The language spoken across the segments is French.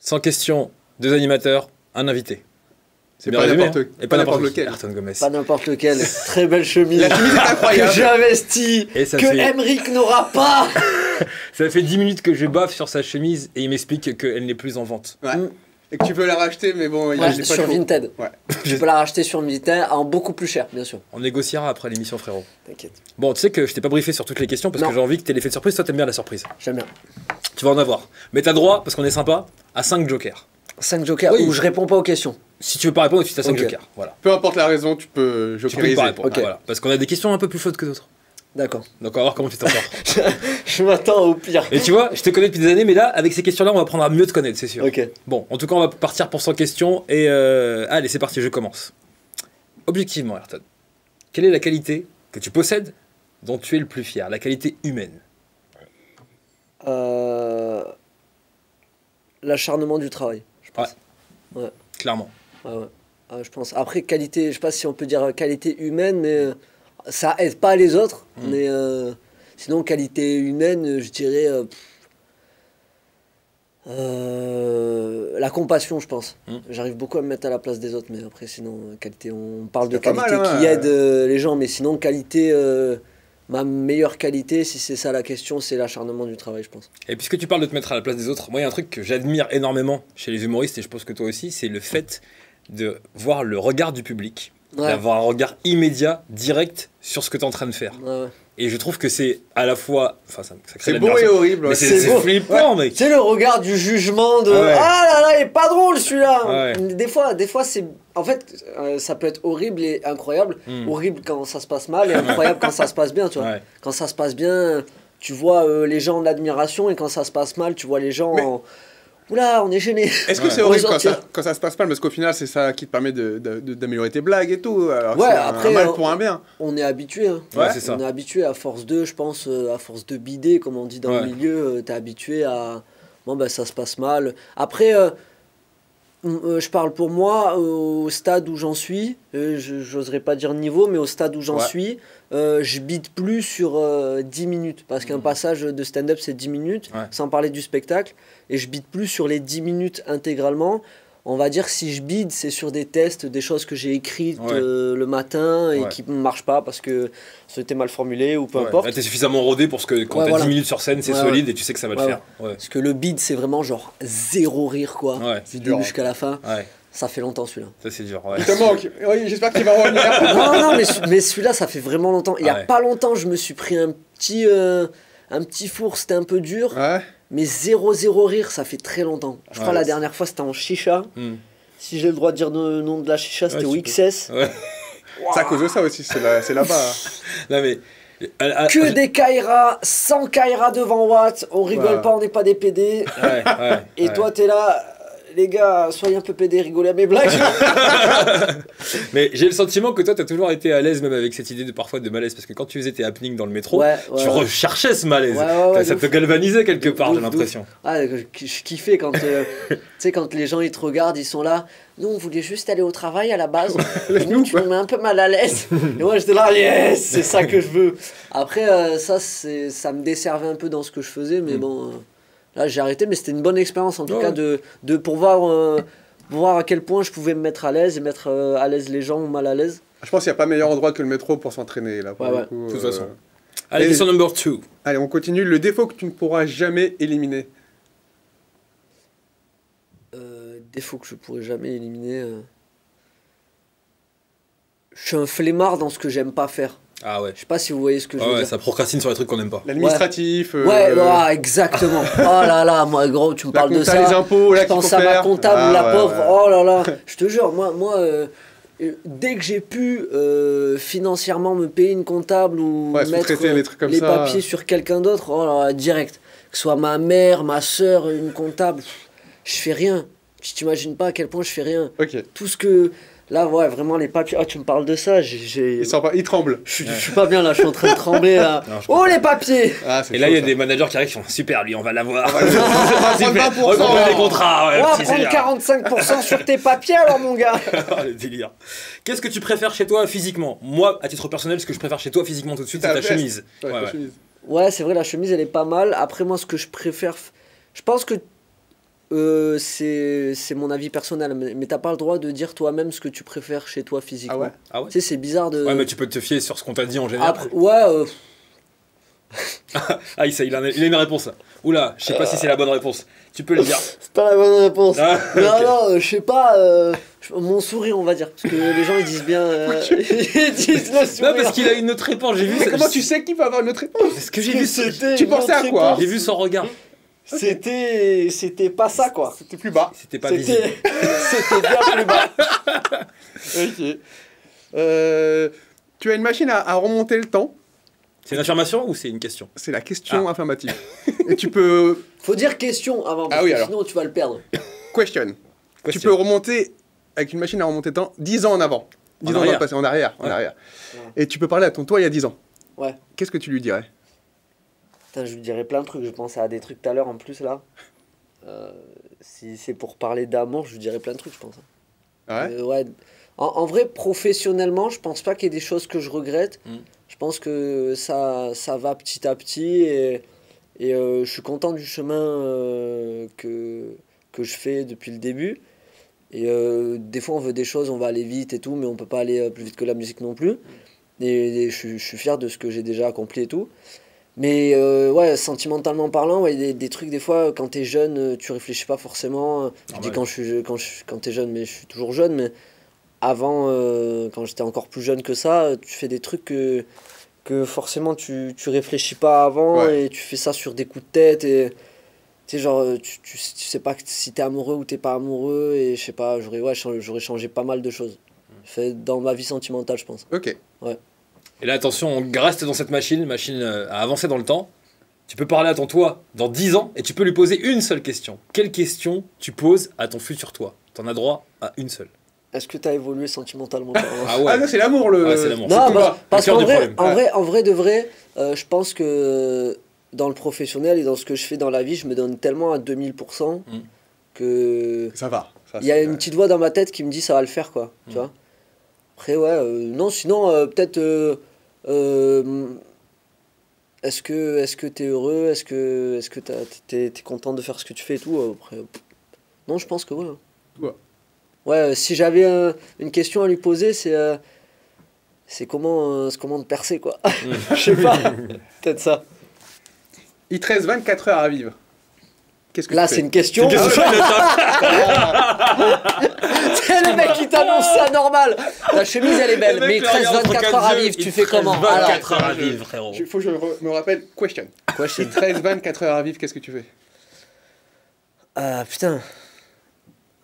100 questions, 2 animateurs, un invité. C'est bien résumé, hein. Et pas n'importe lequel. Pas n'importe lequel. Très belle chemise. La chemise est incroyable. Que j'ai investi. Que Emric n'aura pas. Ça fait 10 minutes que je baffe sur sa chemise et il m'explique qu'elle n'est plus en vente. Ouais. Et que tu peux la racheter, mais bon, il est pas sur Vinted. Ouais. Tu peux la racheter sur Vinted en beaucoup plus cher, bien sûr. On négociera après l'émission, frérot. T'inquiète. Bon, tu sais que je t'ai pas briefé sur toutes les questions parce que j'ai envie que t'aies l'effet de surprise. Toi, t'aimes bien la surprise. J'aime bien. Tu vas en avoir. Mais t'as droit, parce qu'on est sympa, à 5 jokers. 5 jokers où je réponds pas aux questions. Si tu veux pas répondre, tu as 5 jokers. Voilà. Peu importe la raison, tu peux jokeriser. Tu peux pas répondre. Voilà. Parce qu'on a des questions un peu plus chaudes que d'autres. D'accord. Donc on va voir comment tu t'en sors. Je m'attends au pire. Et tu vois, je te connais depuis des années, mais là, avec ces questions-là, on va apprendre à mieux te connaître, c'est sûr. Ok. Bon, en tout cas, on va partir pour 100 questions. Et allez, c'est parti, je commence. Objectivement, Ayrton, quelle est la qualité que tu possèdes dont tu es le plus fier? La qualité humaine. L'acharnement du travail, je pense. Ouais. Clairement. Ouais, je pense. Après, qualité, je sais pas si on peut dire qualité humaine, mais ça aide pas les autres. Mais sinon, qualité humaine, je dirais la compassion, je pense. J'arrive beaucoup à me mettre à la place des autres, mais après, sinon, qualité, on parle de qualité qui aide les gens, mais sinon, qualité, ma meilleure qualité, si c'est ça la question, c'est l'acharnement du travail, je pense. Et puisque tu parles de te mettre à la place des autres, moi, il y a un truc que j'admire énormément chez les humoristes, et je pense que toi aussi, c'est le fait de voir le regard du public, d'avoir un regard immédiat, direct sur ce que tu es en train de faire. Et je trouve que c'est à la fois... Enfin, ça crée c'est beau et horrible. Mais c'est flippant, mec. C'est le regard du jugement de ah là là, il est pas drôle celui-là. Des fois c'est... En fait, ça peut être horrible et incroyable. Horrible quand ça se passe mal et incroyable quand ça se passe bien, tu vois. Quand ça se passe bien, tu vois les gens en admiration, et quand ça se passe mal, tu vois les gens en... Oula, on est gêné. Est-ce que c'est horrible quand ça se passe mal? Parce qu'au final, c'est ça qui te permet d'améliorer tes blagues et tout. Alors après, un mal pour un bien. On est habitué. Hein. C'est ça. On est habitué à force de, je pense, à force de bider, comme on dit dans le milieu, t'es habitué à... Bon, ben ça se passe mal. Après, je parle pour moi, au stade où j'en suis, j'oserais pas dire niveau, mais au stade où j'en suis, je bide plus sur 10 minutes. Parce qu'un passage de stand-up, c'est 10 minutes, sans parler du spectacle. Et je bide plus sur les 10 minutes intégralement. On va dire que si je bide, c'est sur des tests, des choses que j'ai écrites le matin et qui ne marchent pas parce que c'était mal formulé ou peu importe. T'es suffisamment rodé pour que quand t'as 10 minutes sur scène, c'est solide et tu sais que ça va le faire. Parce que le bid, c'est vraiment genre zéro rire, quoi. Du début jusqu'à la fin. Ça fait longtemps celui-là. Ça c'est dur. Il te manque. Oui, j'espère qu'il va revenir. non, mais celui-là, ça fait vraiment longtemps. Il y a pas longtemps, je me suis pris un petit four, c'était un peu dur. Mais zéro rire, ça fait très longtemps. Je crois la dernière fois, c'était en chicha. Si j'ai le droit de dire le nom de la chicha, c'était au XS. C'est à cause de ça aussi, c'est là-bas. Non mais... que des Kaira, 100 Kaira devant Watt, on rigole pas, on n'est pas des PD. Et toi, t'es là... Les gars, soyez un peu pédés, rigolez à mes blagues. Mais j'ai le sentiment que toi, t'as toujours été à l'aise, même avec cette idée parfois de malaise. Parce que quand tu faisais tes happenings dans le métro, tu recherchais ce malaise. Ça te galvanisait quelque part, j'ai l'impression. Je kiffais quand, quand les gens ils te regardent, ils sont là. Nous, on voulait juste aller au travail à la base. Nous, tu me mets un peu mal à l'aise. Et moi, j'étais là, yes, c'est ça que je veux. Après, ça me desservait un peu dans ce que je faisais, mais bon... Là, j'ai arrêté, mais c'était une bonne expérience en tout cas pour voir à quel point je pouvais me mettre à l'aise et mettre à l'aise les gens ou mal à l'aise. Je pense qu'il n'y a pas meilleur endroit que le métro pour s'entraîner là. De toute façon. Allez, question number 2. Allez, on continue. Le défaut que tu ne pourras jamais éliminer. Défaut que je ne pourrais jamais éliminer. Je suis un flemmard dans ce que j'aime pas faire. Ah ouais. Je sais pas si vous voyez ce que je veux dire. Ça procrastine sur les trucs qu'on n'aime pas. L'administratif. Exactement. Oh là là, moi gros, tu me parles de ça. Les impôts, je pense à ma comptable, la pauvre. Oh là là. Je te jure, moi dès que j'ai pu financièrement me payer une comptable ou mettre les papiers sur quelqu'un d'autre, oh là là, direct. Que ce soit ma mère, ma soeur, une comptable, je fais rien. Tu t'imagines pas à quel point je fais rien. Tout ce que... Là, vraiment, les papiers... Ah, tu me parles de ça, Il tremble. Je suis pas bien, là, je suis en train de trembler, là. Non, les papiers. Et là, il y a des managers qui arrivent qui font « Super, lui, on va l'avoir. » On va prendre les contrats. On va prendre 45% sur tes papiers, alors, mon gars. Le délire. Qu'est-ce que tu préfères chez toi physiquement? Moi, à titre personnel, ce que je préfère chez toi physiquement tout de suite, c'est ta chemise. Ouais, c'est vrai, la chemise, elle est pas mal. Après, moi, ce que je préfère... Je pense que c'est mon avis personnel, mais t'as pas le droit de dire toi-même ce que tu préfères chez toi physiquement. Ah ouais? Ah ouais? Tu sais, c'est bizarre de. Ouais, mais tu peux te fier sur ce qu'on t'a dit en général. Après, ouais, Ah, il a une réponse là. Oula, je sais pas si c'est la bonne réponse. Tu peux le dire. c'est pas la bonne réponse. Ah, Non, ok. non, je sais pas. Mon sourire, on va dire. Parce que les gens, ils disent bien. Ils disent le sourire. Non, parce qu'il a une autre réponse. J'ai vu. Mais comment tu sais qu'il peut avoir une autre réponse? C'est ce que j'ai vu. Tu pensais à quoi? J'ai vu son regard. C'était pas ça, quoi. C'était plus bas. C'était pas visible. C'était bien plus bas. Ok. Tu as une machine à remonter le temps. C'est une affirmation ou c'est une question? C'est la question affirmative. Et tu peux... Faut dire question avant, parce que sinon tu vas le perdre. Question. Tu peux remonter, avec une machine à remonter le temps, 10 ans en avant. 10 ans dans le passé, en arrière. En arrière. Ouais. Et tu peux parler à ton toi il y a 10 ans. Ouais. Qu'est-ce que tu lui dirais? Putain, je lui dirais plein de trucs. Je pensais à des trucs tout à l'heure en plus là. Si c'est pour parler d'amour, je lui dirais plein de trucs, je pense. Ouais. Ouais. En vrai, professionnellement, je pense pas qu'il y ait des choses que je regrette. Je pense que ça va petit à petit et je suis content du chemin que je fais depuis le début. Et des fois, on veut des choses, on va aller vite et tout, mais on peut pas aller plus vite que la musique non plus. Et je suis fier de ce que j'ai déjà accompli et tout. Mais ouais, sentimentalement parlant, ouais, des trucs, des fois, quand t'es jeune, tu réfléchis pas forcément. Je dis quand t'es jeune, mais je suis toujours jeune, mais avant, quand j'étais encore plus jeune que ça, tu fais des trucs que forcément tu réfléchis pas avant et tu fais ça sur des coups de tête et tu sais, genre, tu sais pas si t'es amoureux ou t'es pas amoureux et je sais pas, j'aurais changé pas mal de choses. Fait dans ma vie sentimentale, je pense. Ok. Ouais. Et là, attention, on reste dans cette machine à avancer dans le temps. Tu peux parler à ton toi dans 10 ans et tu peux lui poser une seule question. Quelle question tu poses à ton futur toi? T'en as droit à une seule. Est-ce que t'as évolué sentimentalement? Ah ouais. Ah non, c'est l'amour le. Ouais, c'est l'amour. Non, parce cœur qu'en du vrai, problème. en vrai de vrai, je pense que dans le professionnel et dans ce que je fais dans la vie, je me donne tellement à 2000% que Ça va. Ça, il y a une petite voix dans ma tête qui me dit ça va le faire, quoi. Tu vois? Après, ouais, non, sinon, peut-être. Est-ce que t'es heureux? Est-ce que t'es content de faire ce que tu fais et tout? Après, non, je pense que ouais. Ouais. Ouais, si j'avais une question à lui poser, c'est comment te percer, quoi. Je sais pas. Peut-être ça. Il te reste 24 heures à vivre. Qu'est-ce que Là, tu c'est fais? une question. C'est le mec qui t'annonce ça normal. Ta chemise, elle est belle, mais il te reste 24 heures à vivre. Tu fais comment? 24 heures à vivre, frérot. Il faut que je me rappelle. Question. Il te reste 24 heures à vivre, qu'est-ce que tu fais? Putain.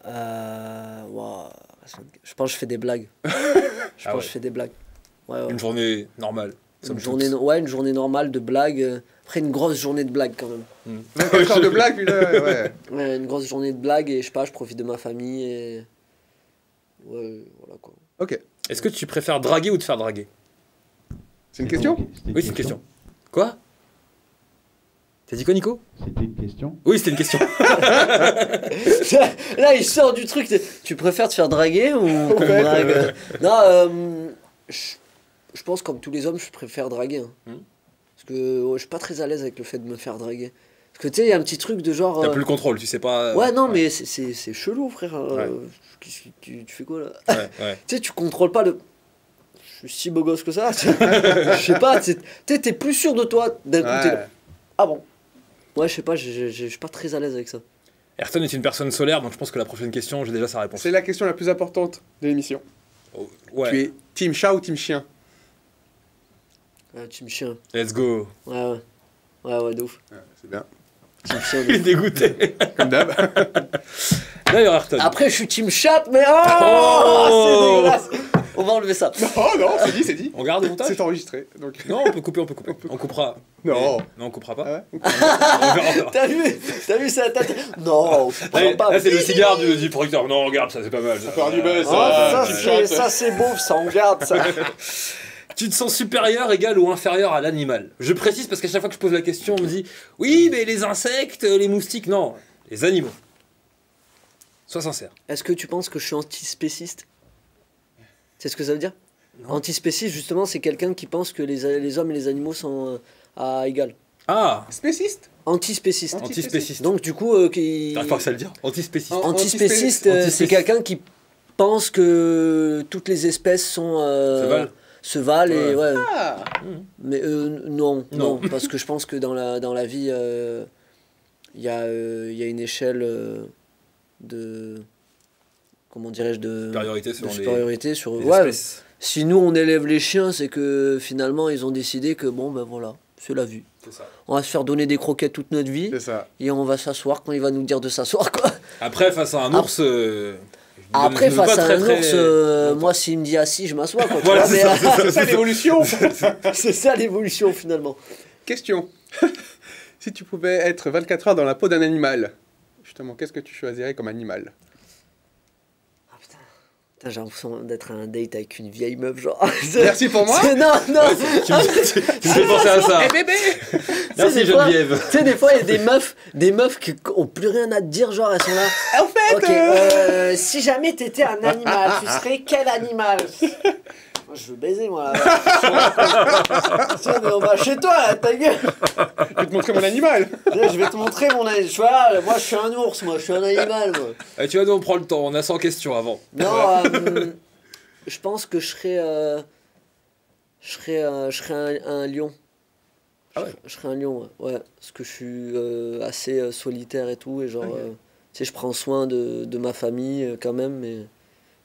Wow. Je pense que je fais des blagues. Je fais des blagues. Ouais. Une journée normale. Une journée normale de blagues. Après, une grosse journée de blagues quand même. 24 heures de blague, puis là, ouais. Ouais, une grosse journée de blagues et je sais pas, je profite de ma famille et. Ouais, voilà quoi. Ok. Est-ce que tu préfères draguer ou te faire draguer? C'est une question? Oui, c'est une question. Quoi? T'as dit quoi, Nico? C'était une question. Oui, c'était une question. Là, il sort du truc. Tu préfères te faire draguer ou qu'on te drague? Non, je pense comme tous les hommes, je préfère draguer. Hein. Parce que je suis pas très à l'aise avec le fait de me faire draguer. Parce que tu sais, il y a un petit truc de genre. T'as plus le contrôle, tu sais pas. Ouais, non, mais c'est chelou, frère. Tu fais quoi là? Ouais. Tu sais, tu contrôles pas le. Je suis si beau gosse que ça. Je sais pas, tu sais, t'es plus sûr de toi d'un coup. T'es là. Ah bon? Ouais, je sais pas, je suis pas très à l'aise avec ça. Ayrton est une personne solaire, donc je pense que la prochaine question, j'ai déjà sa réponse. C'est la question la plus importante de l'émission. Oh, ouais. Tu es team chat ou team chien? Team chien. Let's go. Ouais, de ouf. Ouais, c'est bien. Team chien. Il est dégoûté. Comme d'hab. D'ailleurs, Ayrton. Après, je suis team chat, mais c'est dégueulasse. On va enlever ça. Non, c'est dit. On garde le montage? C'est enregistré. Donc... Non, on peut couper. On coupera. Non. Non, on coupera pas. Ah ouais. On verra. T'as vu ça? Non, Là, c'est le cigare du producteur. Non, regarde, ça c'est pas mal. Ça fait du buzz. Ça c'est beau, ça on garde ça. Tu te sens supérieur, égal ou inférieur à l'animal? Je précise parce qu'à chaque fois que je pose la question, on me dit oui, mais les insectes, les moustiques, non, les animaux. Sois sincère. Est-ce que tu penses que je suis antispéciste? C'est ce que ça veut dire? Antispéciste, justement, c'est quelqu'un qui pense que les hommes et les animaux sont à égal. Ah. Spéciste. Antispéciste. Antispéciste. Donc du coup, t'arrives pas à le dire. Antispéciste. Antispéciste, c'est quelqu'un qui pense que toutes les espèces sont se valent et ouais. Ah. Mais non, parce que je pense que dans la vie, il y a une échelle de comment dirais-je de supériorité sur les espèces. Si nous on élève les chiens, c'est que finalement ils ont décidé que bon ben voilà, c'est la vie. C'est ça. On va se faire donner des croquettes toute notre vie. C'est ça. Et on va s'asseoir quand il va nous dire de s'asseoir quoi. Après face à un ours. Après, face à un ours, moi, s'il me dit assis, je m'assois. Voilà, c'est ça l'évolution. C'est ça l'évolution, finalement. Question. Si tu pouvais être 24 heures dans la peau d'un animal, justement, qu'est-ce que tu choisirais comme animal? Ah putain, j'ai l'impression d'être à un date avec une vieille meuf, genre. Merci pour moi. Non. Tu me fais penser à ça. Eh bébé. Merci Geneviève. Tu sais, des fois, il y a des meufs qui n'ont plus rien à te dire, genre, elles sont là. En fait, ok, si jamais t'étais un animal, tu serais quel animal? Moi, je veux baiser, moi, là. Tiens, mais on va chez toi, là, ta gueule. Je vais te montrer mon animal. Je vais te montrer mon animal. Tu vois, moi, je suis un ours, moi, je suis un animal, moi. Tu vas nous on prend le temps, on a 100 questions avant. Non, je pense que je serais un lion. Ah ouais. Je serais un lion, ouais. Parce que je suis assez solitaire et tout. Et genre, tu sais, je prends soin de ma famille quand même. Mais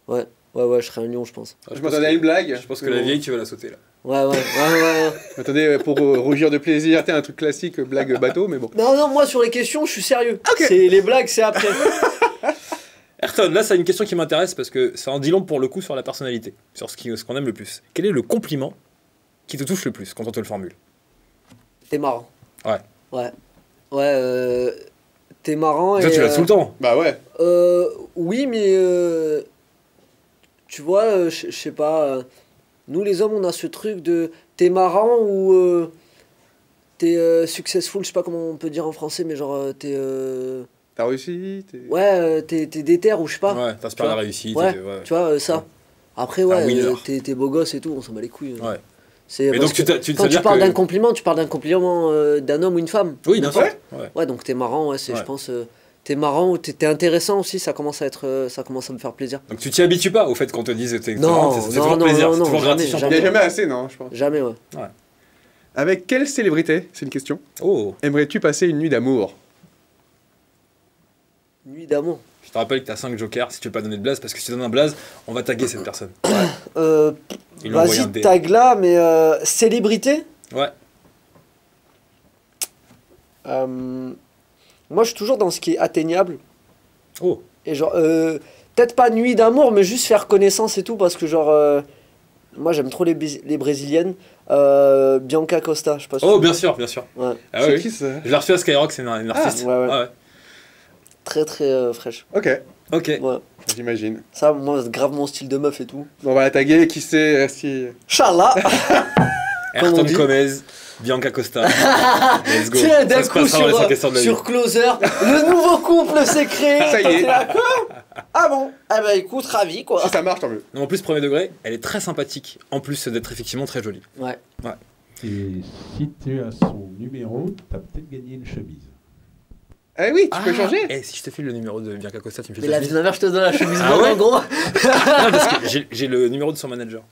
ouais, je serais un lion, je pense. Je m'attendais à une blague. Je pense que la vieille, tu vas la sauter là. Ouais. Je m'attendais pour rougir de plaisir. T'es un truc classique, blague bateau, mais bon. Non, moi sur les questions, je suis sérieux. Okay. Les blagues, c'est après. Ayrton, là, c'est une question qui m'intéresse parce que ça en dit long pour le coup sur la personnalité, sur ce qu'on aime le plus. Quel est le compliment qui te touche le plus quand on te le formule? T'es marrant. Ouais. T'es marrant. Ça, tu l'as tout le temps. Bah ouais. Oui, mais tu vois, je sais pas. Nous, les hommes, on a ce truc de t'es marrant ou t'es successful, je sais pas comment on peut dire en français, mais genre t'es. T'as réussi t'es déter ou je sais pas. Ouais, t'inspires la réussite. Ouais, tu vois, ça. Après, t'es beau gosse et tout, on s'en bat les couilles. Ouais. Mais donc, quand tu parles d'un compliment, tu parles d'un compliment d'un homme ou une femme. Oui, bien sûr. Ouais, donc t'es marrant, je pense. T'es marrant ou t'es intéressant aussi, ça commence à me faire plaisir. Donc tu t'y habitues pas au fait qu'on te dise t'es marrant, c'est toujours plaisir, c'est toujours gratifiant. Il n'y a jamais assez, non, je pense. Jamais, ouais. Avec quelle célébrité, c'est une question, Oh. aimerais-tu passer une nuit d'amour? Nuit d'amour. Je te rappelle que t'as 5 jokers si tu veux pas donner de blaze, parce que si tu donnes un blaze, on va taguer cette personne. Vas-y, tag là, mais célébrité? Ouais. Moi, je suis toujours dans ce qui est atteignable. Oh. Et genre, peut-être pas nuit d'amour, mais juste faire connaissance et tout, parce que genre, moi j'aime trop les Brésiliennes. Bianca Costa, je sais pas si. Oh, bien sûr. Ouais. Ah oui. Qui ça? Je l'ai reçu à Skyrock, c'est une artiste. Ouais. Très très fraîche. Ok. Ouais. J'imagine. Ça, moi, c'est grave mon style de meuf et tout. Bon, on va la taguer, qui sait si... Inch'Allah. Ayrton Gomez, Bianca Costa. Let's go. Tiens, d'un coup, sur Closer, le nouveau couple s'est créé. Ça y est. Ah bon? Eh ben écoute, ravi quoi. Si ça marche, tant mieux. Non, en plus, premier degré, elle est très sympathique, en plus d'être effectivement très jolie. Ouais. Et si tu as son numéro, t'as peut-être gagné une chemise. Eh oui, tu peux changer. Et si je te file le numéro de Bianca Costa, tu me fais Mais la vie de ma mère, je te donne la chemise en gros. Non, parce que j'ai le numéro de son manager.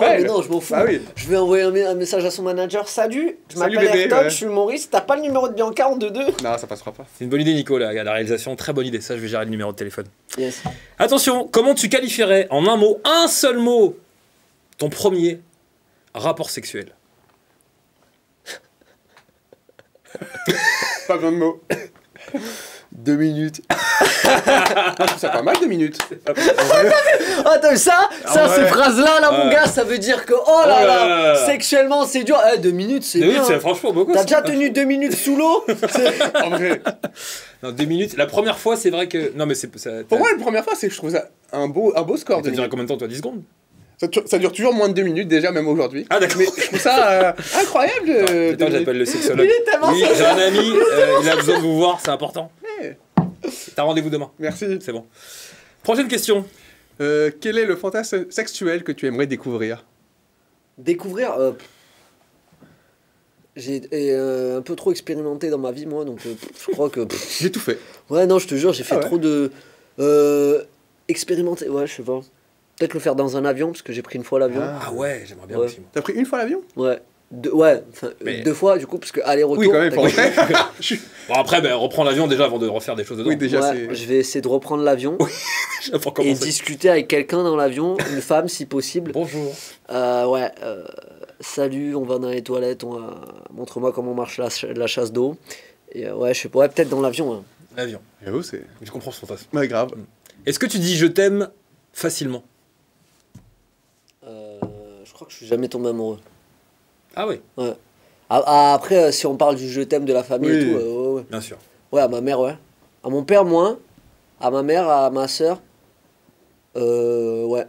Mais non, je m'en fous. Ah oui. Je vais envoyer un message à son manager. Salut, je m'appelle Ayrton, je suis humoriste. T'as pas le numéro de Bianca en 2-2? Non, ça passera pas. C'est une bonne idée, Nico, la réalisation. Très bonne idée. Ça, je vais gérer le numéro de téléphone. Yes. Attention, comment tu qualifierais en un seul mot, ton premier rapport sexuel? Pas besoin de mots. 2 minutes. C'est pas mal 2 minutes. T'as vu ça? Ces phrases-là, mon gars, ça veut dire que, oh là là, sexuellement, c'est dur. 2 minutes, c'est bien. 2 minutes, c'est franchement beaucoup. T'as déjà tenu 2 minutes sous l'eau? En vrai. Non, 2 minutes. La première fois, c'est vrai que. Non, mais c'est. Pour moi, la première fois, je trouve ça un beau score. Ça durait combien de temps, toi? 10 secondes? Ça dure toujours moins de 2 minutes, déjà, même aujourd'hui. Ah, d'accord. Mais je trouve ça incroyable. Attends, j'appelle le sexologue. Oui, j'ai un ami, il a besoin de vous voir, c'est important. T'as rendez-vous demain. Merci. C'est bon. Prochaine question. Quel est le fantasme sexuel que tu aimerais découvrir? Découvrir J'ai un peu trop expérimenté dans ma vie, moi, donc je crois que... J'ai tout fait. Ouais, non, je te jure, j'ai fait trop de... expérimenter, ouais, je sais pas. Peut-être le faire dans un avion, parce que j'ai pris une fois l'avion. Ah ouais, j'aimerais bien aussi. Moi. T'as pris une fois l'avion? Ouais. Deux fois, du coup, parce que aller-retour... Oui, quand même, Bon, après, reprends l'avion déjà avant de refaire des choses dedans. Oui, déjà, je vais essayer de reprendre l'avion et discuter avec quelqu'un dans l'avion, une femme si possible. Bonjour. Salut, on va dans les toilettes, montre-moi comment marche la chasse d'eau. Et ouais, je sais pas, peut-être dans l'avion. Hein. L'avion. J'avoue, c'est... Je comprends ce fantasme. Ouais, grave. Est-ce que tu dis je t'aime facilement? Je crois que je suis jamais tombé amoureux. Ah oui. Ouais. Après, si on parle du je t'aime de la famille et tout, ouais. Bien sûr. Ouais, à ma mère, ouais. À mon père, moins. À ma mère, à ma soeur, ouais.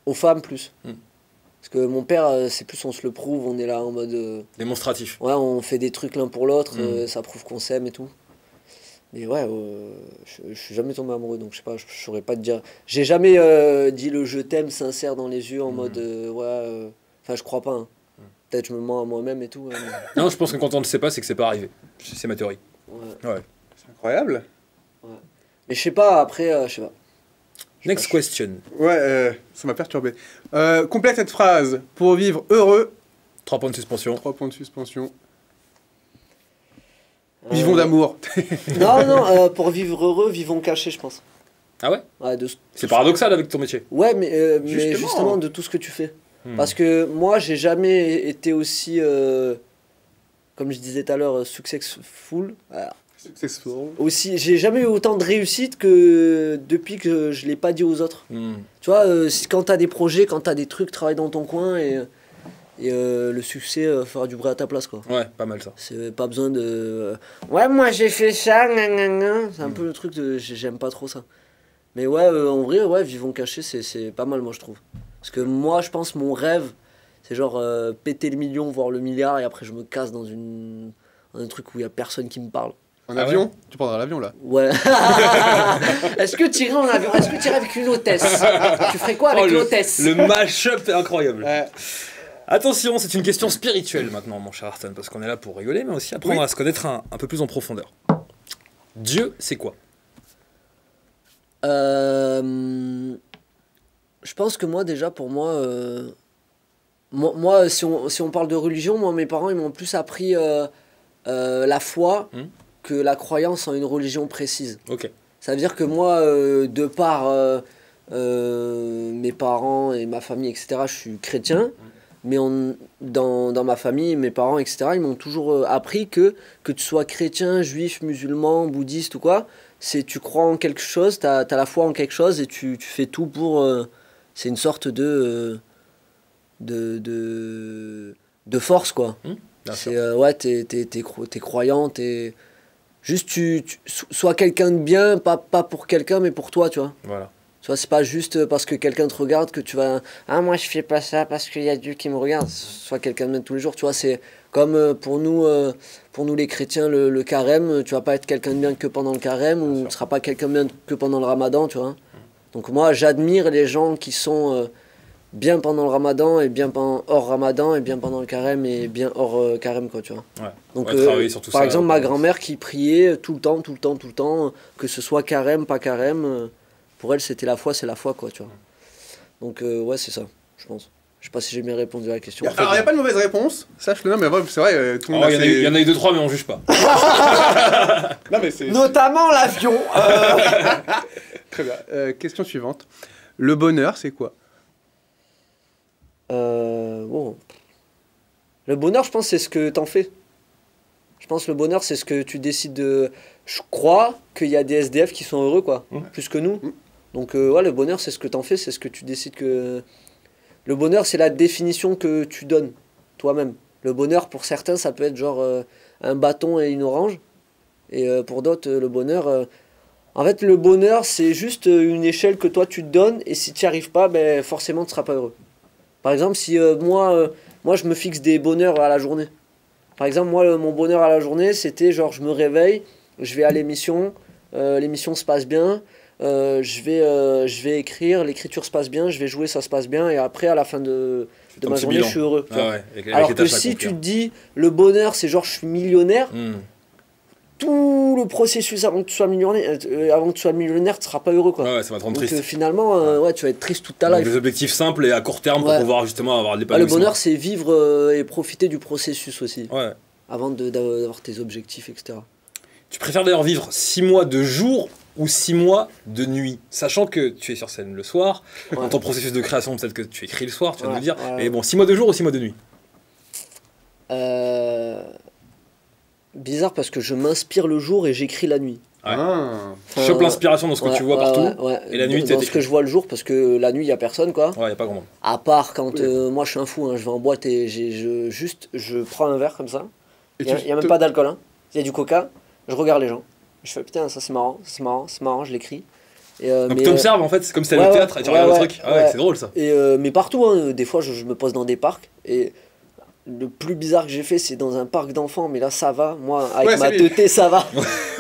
Aux femmes, plus. Parce que mon père, c'est plus on se le prouve, on est là en mode... Démonstratif. Ouais, on fait des trucs l'un pour l'autre, ça prouve qu'on s'aime et tout. Mais ouais, je suis jamais tombé amoureux, donc je sais pas, je saurais pas te dire. J'ai jamais dit le je t'aime sincère dans les yeux en mode enfin, je crois pas. Hein. Peut-être je me mens à moi-même et tout. Non, je pense que quand on ne le sait pas, c'est que c'est pas arrivé. C'est ma théorie. Ouais. C'est incroyable. Ouais. Mais je sais pas, après, je sais pas. Next question. Ouais, ça m'a perturbé. Complète cette phrase. Pour vivre heureux. 3 points de suspension. 3 points de suspension. Vivons d'amour. Non, pour vivre heureux, vivons cachés, je pense. Ah ouais, c'est tout paradoxal avec ton métier. Ouais, mais justement de tout ce que tu fais. Parce que moi, j'ai jamais été aussi, comme je disais tout à l'heure, successful. Successful. Aussi, j'ai jamais eu autant de réussite que depuis que je l'ai pas dit aux autres. Tu vois, quand t'as des projets, quand t'as des trucs, travaille dans ton coin et le succès fera du bruit à ta place, quoi. Ouais, pas mal ça. C'est pas besoin de... ouais, moi j'ai fait ça, nanana. C'est un peu le truc de... J'aime pas trop ça. Mais ouais, en vrai, ouais, vivons cachés, c'est pas mal, moi, je trouve. Parce que moi, je pense, mon rêve, c'est genre péter le million, voire le milliard, et après je me casse dans un truc où il y a personne qui me parle. En avion ouais. Tu prendras l'avion, là. Ouais. Est-ce que tu irais en avion? Est-ce que tu irais avec une hôtesse? Tu ferais quoi avec l'hôtesse? Le mash-up est incroyable. Attention, c'est une question spirituelle maintenant, mon cher Arsène, parce qu'on est là pour rigoler, mais aussi apprendre à se connaître un peu plus en profondeur. Dieu, c'est quoi? Je pense que moi, déjà, pour moi, si on parle de religion, moi, mes parents, ils m'ont plus appris la foi que la croyance en une religion précise. Ok. Ça veut dire que moi, de par mes parents et ma famille, etc., je suis chrétien. Mais dans ma famille, mes parents, etc., ils m'ont toujours appris que tu sois chrétien, juif, musulman, bouddhiste ou quoi, tu crois en quelque chose, tu as la foi en quelque chose et tu fais tout pour... c'est une sorte de force, quoi. Ouais, t'es croyant, juste sois quelqu'un de bien, pas pour quelqu'un, mais pour toi, tu vois. Voilà. Tu vois, c'est pas juste parce que quelqu'un te regarde que tu vas... Ah, moi, je fais pas ça parce qu'il y a Dieu qui me regarde. Soit quelqu'un de bien tous les jours, tu vois. C'est comme pour nous les chrétiens, le carême. Tu vas pas être quelqu'un de bien que pendant le carême ou tu seras pas quelqu'un de bien que pendant le ramadan, tu vois. Donc moi, j'admire les gens qui sont bien pendant le ramadan et bien hors ramadan et bien pendant le carême et bien hors carême, quoi, tu vois. Ouais. Donc, sur tout par ça, exemple, ma grand-mère qui priait tout le temps, que ce soit carême, pas carême... Pour elle, c'était la foi, c'est la foi, quoi, tu vois. Donc, ouais, c'est ça, je pense. Je sais pas si j'ai bien répondu à la question. Alors, il n'y a pas de mauvaise réponse, sache-le, non, mais c'est vrai, tout le monde il y en a eu 2-3, mais on juge pas. Non, mais c'est... Notamment l'avion. Très bien. Question suivante. Le bonheur, c'est quoi? Bon. Le bonheur, je pense, c'est ce que t'en fais. Je pense que le bonheur, c'est ce que tu décides de... Je crois qu'il y a des SDF qui sont heureux, quoi, plus que nous. Donc, ouais, le bonheur, c'est ce que t'en fais, c'est ce que tu décides que... Le bonheur, c'est la définition que tu donnes, toi-même. Le bonheur, pour certains, ça peut être genre un bâton et une orange. Et pour d'autres, le bonheur... En fait, le bonheur, c'est juste une échelle que toi, tu te donnes. Et si tu n'y arrives pas, ben, forcément, tu ne seras pas heureux. Par exemple, si moi, je me fixe des bonheurs à la journée. Par exemple, moi, mon bonheur à la journée, c'était genre, je me réveille, je vais à l'émission se passe bien, je vais écrire, l'écriture se passe bien, je vais jouer, ça se passe bien, et après, à la fin de de ma journée, je suis heureux. Avec alors que si tu te dis, le bonheur, c'est genre, je suis millionnaire, tout le processus avant que tu sois millionnaire, tu ne seras pas heureux, quoi. Ouais, ça va te rendre triste. Finalement, tu vas être triste toute ta life. Des objectifs simples et à court terme pour pouvoir justement avoir des le bonheur, c'est vivre et profiter du processus aussi. Ouais. Avant d'avoir tes objectifs, etc. Tu préfères d'ailleurs vivre 6 mois de jour ou 6 mois de nuit, sachant que tu es sur scène le soir, dans ton processus de création, peut-être que tu écris le soir, tu vas nous dire, mais bon, 6 mois de jour ou 6 mois de nuit? Bizarre parce que je m'inspire le jour et j'écris la nuit. Tu chopes l'inspiration dans ce que tu vois partout, et la nuit, dans ce que je vois le jour, parce que la nuit, il n'y a personne, quoi. Ouais, il n'y a pas grand monde. À part quand moi, je suis un fou, hein, je vais en boîte et je prends un verre comme ça. Il n'y a même pas d'alcool, hein. Il y a du coca, je regarde les gens. Je fais putain, ça c'est marrant, je l'écris. Donc tu observes en fait, c'est comme si t'allais au théâtre et tu regardes le truc. C'est drôle ça. Mais partout, hein, des fois je me pose dans des parcs et le plus bizarre que j'ai fait c'est dans un parc d'enfants, mais là ça va, moi avec ma teuté ça va.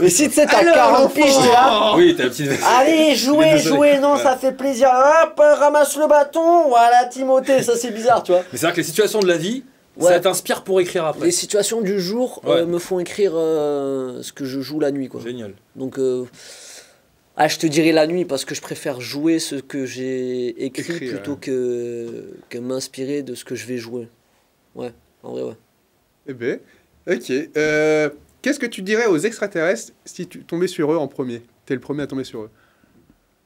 Mais si tu sais t'as 40 piges, t'es là. Oui, t'as la petite. Allez, jouez, non, ça fait plaisir. Hop, ramasse le bâton, voilà Timothée, ça c'est bizarre, tu vois. Mais c'est vrai que les situations de la vie, ça t'inspire pour écrire après. Les situations du jour me font écrire ce que je joue la nuit, quoi. Génial. Donc, je te dirais la nuit parce que je préfère jouer ce que j'ai écrit plutôt que m'inspirer de ce que je vais jouer. Ouais, en vrai, ouais. Eh ben, ok. Qu'est-ce que tu dirais aux extraterrestres si tu tombais sur eux en premier? T'es le premier à tomber sur eux.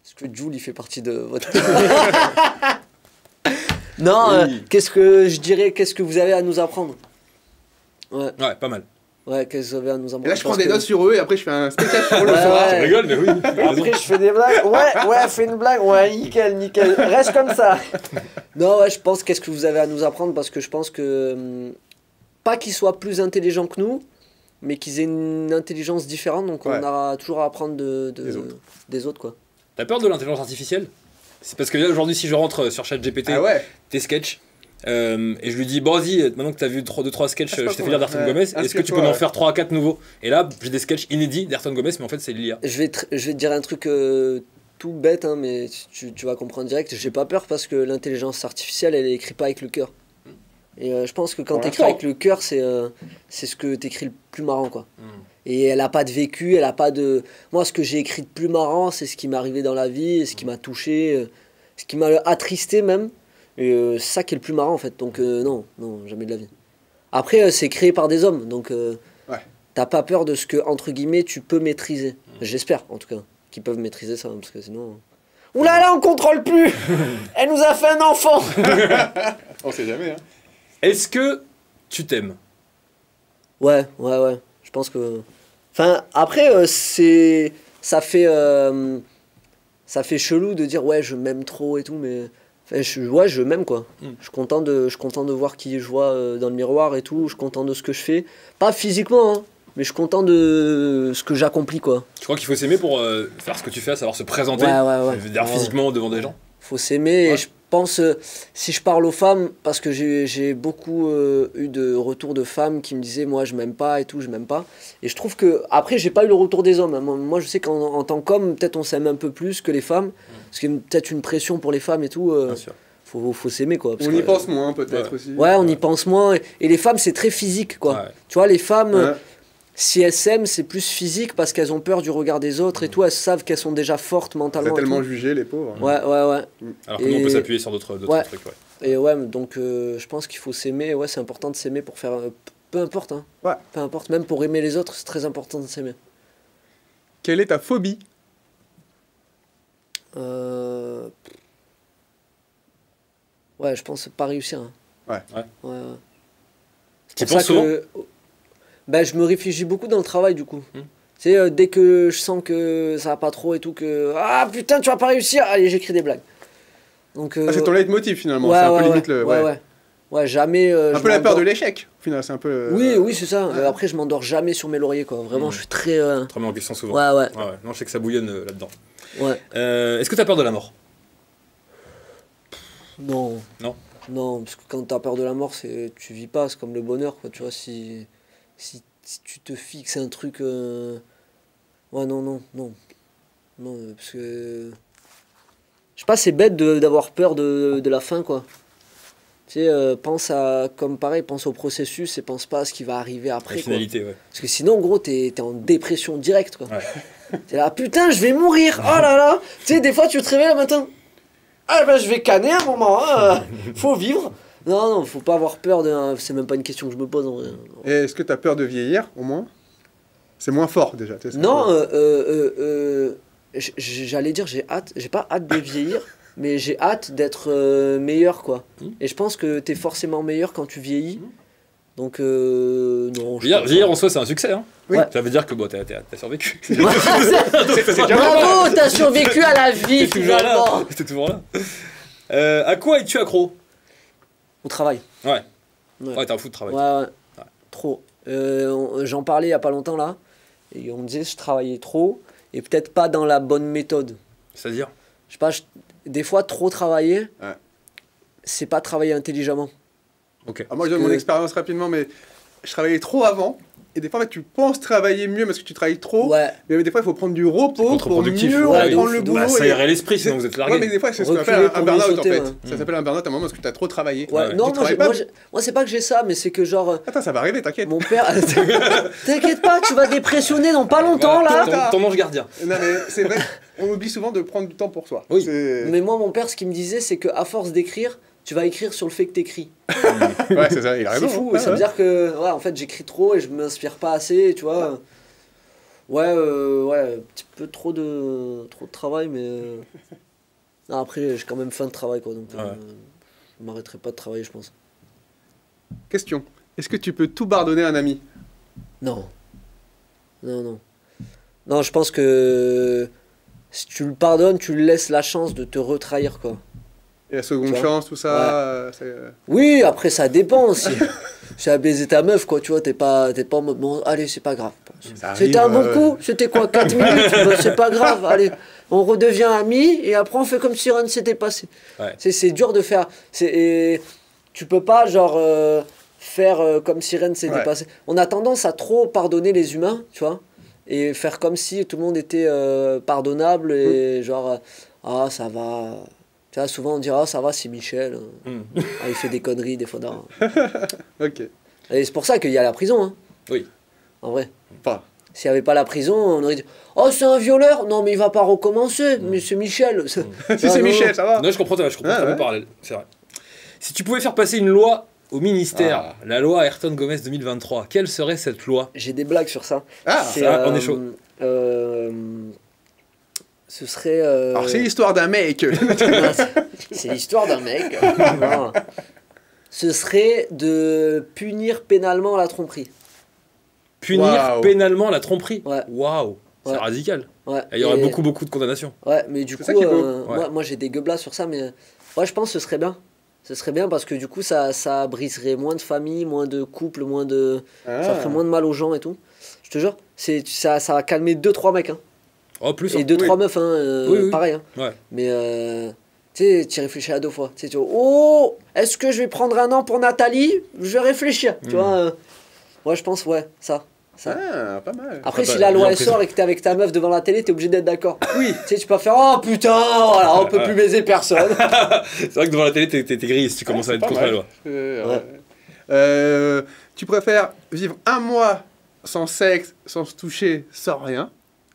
Est-ce que Jules, il fait partie de votre... Non, qu'est-ce que je dirais, qu'est-ce que vous avez à nous apprendre? Ouais, pas mal. Ouais, qu'est-ce que vous avez à nous apprendre? Et là, je prends des notes sur eux et après, je fais un spectacle sur le soir. Tu rigoles, mais oui. Après, je fais des blagues. Ouais, fais une blague. Ouais, nickel. Reste comme ça. Non, je pense qu'est-ce que vous avez à nous apprendre parce que je pense que... pas qu'ils soient plus intelligents que nous, mais qu'ils aient une intelligence différente, donc on aura toujours à apprendre des autres, quoi. T'as peur de l'intelligence artificielle? C'est parce que là, aujourd'hui, si je rentre sur ChatGPT, tes sketchs, et je lui dis, bon, vas-y, maintenant que t'as vu 2-3 sketchs, je t'ai fait lire d'Ayrton Gomez, est-ce que tu peux m'en faire 3 à 4 nouveaux? Et là, j'ai des sketchs inédits d'Ayrton Gomez, mais en fait, c'est l'IA. Je vais te dire un truc tout bête, hein, mais tu vas comprendre direct. J'ai pas peur parce que l'intelligence artificielle, elle écrit pas avec le cœur. Et je pense que quand t'écris avec le cœur, c'est ce que t'écris le plus marrant, quoi. Et elle a pas de vécu, elle a pas de... Moi, ce que j'ai écrit de plus marrant, c'est ce qui m'est arrivé dans la vie, ce qui m'a touché, ce qui m'a attristé même. Et c'est ça qui est le plus marrant, en fait. Donc non, jamais de la vie. Après, c'est créé par des hommes, donc t'as pas peur de ce que, entre guillemets, tu peux maîtriser. J'espère, en tout cas, qu'ils peuvent maîtriser ça, parce que sinon... Ouh là là, on contrôle plus. Elle nous a fait un enfant. On sait jamais, hein. Est-ce que tu t'aimes? Ouais. Je pense que... Enfin, après, ça fait chelou de dire, ouais, je m'aime trop et tout, mais... Enfin, je m'aime, quoi. Je suis content de voir qui je vois dans le miroir et tout. Je suis content de ce que je fais. Pas physiquement, hein, mais je suis content de ce que j'accomplis, quoi. Tu crois qu'il faut s'aimer pour faire ce que tu fais, à savoir se présenter physiquement devant des gens? Faut s'aimer et je pense, si je parle aux femmes, parce que j'ai beaucoup eu de retours de femmes qui me disaient moi je m'aime pas et tout, je m'aime pas. Et je trouve que, après j'ai pas eu le retour des hommes, hein. Moi je sais qu'en tant qu'homme, peut-être on s'aime un peu plus que les femmes, parce qu'il y a peut-être une pression pour les femmes et tout. Bien sûr. Faut s'aimer, quoi. On y pense moins peut-être aussi. Ouais, on y pense moins. Et les femmes c'est très physique, quoi. Ouais. Tu vois, les femmes... Si elles s'aiment, c'est plus physique parce qu'elles ont peur du regard des autres et tout. Elles savent qu'elles sont déjà fortes mentalement. C'est tellement jugé, les pauvres. Ouais. Alors que nous, on peut s'appuyer sur d'autres trucs. Ouais. Et donc je pense qu'il faut s'aimer. Ouais, c'est important de s'aimer pour faire. Peu importe, hein. Ouais. Peu importe, même pour aimer les autres, c'est très important de s'aimer. Quelle est ta phobie? Ouais, je pense pas réussir. Hein. Ouais. Tu penses souvent? Je me réfugie beaucoup dans le travail, du coup. Tu sais, dès que je sens que ça va pas trop et tout, que... Ah putain, tu vas pas réussir! Allez, j'écris des blagues. Donc, c'est ton leitmotiv, finalement. C'est un peu limite le... Ouais, jamais... un peu la peur de l'échec, au final, c'est un peu... Oui, c'est ça. Après, je m'endors jamais sur mes lauriers, quoi. Vraiment, je suis très... Très mis en question souvent. Ouais. Non, je sais que ça bouillonne là-dedans. Ouais. Est-ce que t'as peur de la mort? Non, parce que quand t'as peur de la mort, tu vis pas, c'est comme le bonheur, quoi. Tu vois, si tu te fixes un truc... Ouais, non, parce que... Je sais pas, c'est bête d'avoir peur de la fin, quoi. Tu sais, pense au processus et pense pas à ce qui va arriver après. La finalité, ouais. Parce que sinon, gros, t'es en dépression directe, quoi. Ouais. T'es là, putain, je vais mourir. Oh là là. Tu sais, des fois, tu te réveilles le matin. Ah ben, je vais canner à un moment. Hein. Faut vivre. Non, faut pas avoir peur de. C'est même pas une question que je me pose en vrai. Et est-ce que tu as peur de vieillir, au moins? C'est moins fort déjà. Non, j'allais dire, j'ai pas hâte de vieillir, mais j'ai hâte d'être meilleur, quoi. Et je pense que t'es forcément meilleur quand tu vieillis. Donc, non. Vieillir en soi, c'est un succès. Hein. Oui. Ouais. Ça veut dire que bon, t'as survécu. Bravo, t'as survécu à la vie, T'es toujours finalement. là. T'es toujours là. À quoi es-tu accro? Au travail. Ouais. Ouais. Ouais, t'es un fou de travail. Ouais. Trop. J'en parlais il y a pas longtemps, là. Et on me disait, je travaillais trop. Et peut-être pas dans la bonne méthode. C'est-à-dire? Je sais pas, des fois, trop travailler, Ouais. c'est pas travailler intelligemment. Ok. Moi, je donne mon expérience rapidement, mais je travaillais trop avant. Et des fois, en fait, tu penses travailler mieux parce que tu travailles trop. Ouais. Mais des fois, il faut prendre du repos pour Contre-productif. mieux Ouais, reprendre de le ouf, boulot. Bah, ça irait l'esprit, sinon vous êtes largué. Ouais, mais des fois, c'est ce qu'on Reculer appelle un pour burn-out, mieux en sauter, fait. ouais. Ça s'appelle un burn-out à un moment parce que tu as trop travaillé. Ouais, Ouais. non, Tu travailles pas, moi c'est pas que j'ai ça, mais c'est que genre, Attends, ça va arriver, t'inquiète. mon père. T'inquiète pas, tu vas dépressionner dans pas longtemps, Voilà, là. ton ange gardien. Non, mais c'est vrai, on oublie souvent de prendre du temps pour soi. Oui. C'est- Mais moi, mon père, ce qu'il me disait, c'est qu'à force d'écrire, tu vas écrire sur le fait que t'écris. Ouais, c'est ça, il a raison. C'est fou, hein. ça veut dire que, ouais, en fait, j'écris trop et je m'inspire pas assez, tu vois. Ouais, un petit peu trop de travail, mais. Non, après, j'ai quand même faim de travail, quoi, donc Ouais. je m'arrêterai pas de travailler, je pense. Question. Est-ce que tu peux tout pardonner à un ami? Non. Non, je pense que si tu le pardonnes, tu lui laisses la chance de te retrahir, quoi. Et la seconde Tu vois? chance, tout ça Oui, après, ça dépend aussi. Si elle a baisé ta meuf, quoi, tu vois, t'es pas en mode, bon, allez, c'est pas grave. Ça C'était arrive, un bon coup, c'était quoi, 4 minutes, bah, c'est pas grave, allez, on redevient amis, et après on fait comme si rien ne s'était passé. Ouais. C'est dur de faire, et tu peux pas, genre, faire comme si rien ne s'était Ouais. passé. On a tendance à trop pardonner les humains, tu vois, et faire comme si tout le monde était pardonnable, et genre, ah, ça va... Tu vois, souvent on dira, ah, ça va, c'est Michel, ah, il fait des conneries, des fois, non. Ok. Et c'est pour ça qu'il y a la prison, hein. Oui. En vrai. Pas. S'il n'y avait pas la prison, on aurait dit oh, c'est un violeur. Non, mais il va pas recommencer. Mais c'est Michel. Si c'est Michel, ça va. Non, je comprends très Ah, bien ouais. parallèle. C'est vrai. Si tu pouvais faire passer une loi au ministère, Ah. la loi Ayrton Gomez 2023, quelle serait cette loi? J'ai des blagues sur ça. Ah, ça, on est chaud. Ce serait. Alors, c'est l'histoire d'un mec. C'est l'histoire d'un mec. Non. Ce serait de punir pénalement la tromperie. Punir Waouh. pénalement la tromperie. Ouais. Waouh, c'est Ouais. radical. Ouais. Et il y aurait Et- beaucoup de condamnations. Ouais, mais du C'est coup, ça qui est beau. Ouais. moi j'ai des gueublas sur ça, mais ouais, je pense que ce serait bien. Ce serait bien parce que du coup, ça briserait moins de familles, moins de couples, moins de. Ça ferait moins de mal aux gens et tout. Je te jure, ça va calmer 2-3 mecs. Hein. Oh, plus. Et hein. 2-3 Oui. meufs, hein, Oui, oui. pareil. Hein. Ouais. Mais tu sais, tu réfléchis à 2 fois. Tu sais, oh, est-ce que je vais prendre un an pour Nathalie? Je vais réfléchir. Tu vois, ouais, je pense, ouais, ça. Ah, pas mal. Après, Ah bah, si la loi bien elle présent. sort et que t'es avec ta meuf devant la télé, t'es obligé d'être d'accord. Oui. Tu sais, tu peux pas faire oh putain, voilà, on peut plus baiser personne. C'est vrai que devant la télé, t'es gris si tu commences à être Pas contre la mal. loi. Tu préfères vivre un mois sans sexe, sans se toucher, sans rien,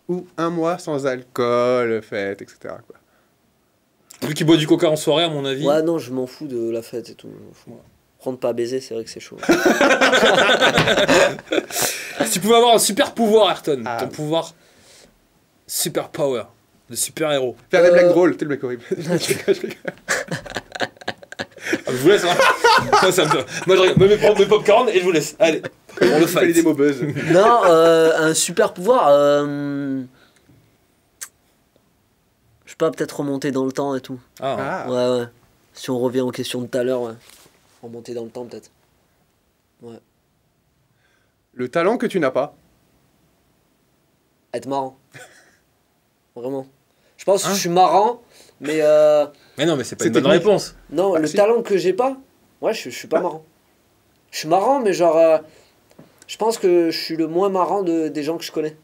ou un mois sans alcool, fête, etc. quoi. Celui qui boit du coca en soirée, à mon avis. Ouais, non, je m'en fous de la fête et tout. je m'en fous. Prendre pas à baiser, c'est vrai que c'est chaud. Si tu pouvais avoir un super pouvoir, Ayrton, Ah. ton pouvoir super power, de super héros. Faire des blagues drôles, t'es le mec horrible. Je vous laisse, hein. Ça me... Moi, je me mets prendre mes popcorn et je vous laisse. Allez, on le Fallait fait. des mots buzz. Non, un super pouvoir. Je sais pas, peut-être remonter dans le temps et tout. Ah, Ah. Ouais, ouais. Si on revient aux questions de tout à l'heure, ouais. Remonter dans le temps, peut-être. Le talent que tu n'as pas. Être marrant. Vraiment. Je pense que Hein je suis marrant, mais mais non, mais c'est pas C'est une bonne technique. réponse. non, Ah, le si. talent que j'ai pas, ouais, je suis pas marrant. Je suis marrant, mais genre, je pense que je suis le moins marrant des gens que je connais.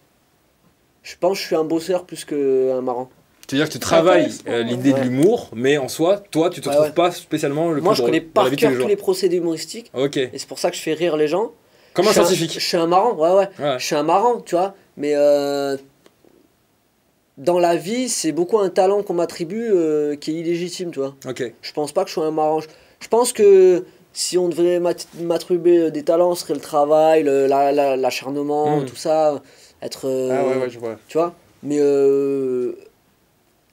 Je pense que je suis un bosseur plus qu'un marrant. C'est-à-dire que tu travailles l'idée de l'humour, mais en soi, toi, tu te trouves pas spécialement le plus Moi, je drôle connais dans la par vie de tous cœur les tous jours. les procédés humoristiques. Ok. Et c'est pour ça que je fais rire les gens. Comme un scientifique. Je suis un marrant, ouais. Ouais. Je suis un marrant, tu vois. Mais dans la vie, c'est beaucoup un talent qu'on m'attribue qui est illégitime, tu vois. Ok. Je pense pas que je sois un marrant. Je pense que si on devait m'attribuer des talents, ce serait le travail, l'acharnement, tout ça. Être. Ah ouais, je vois. Tu vois. Mais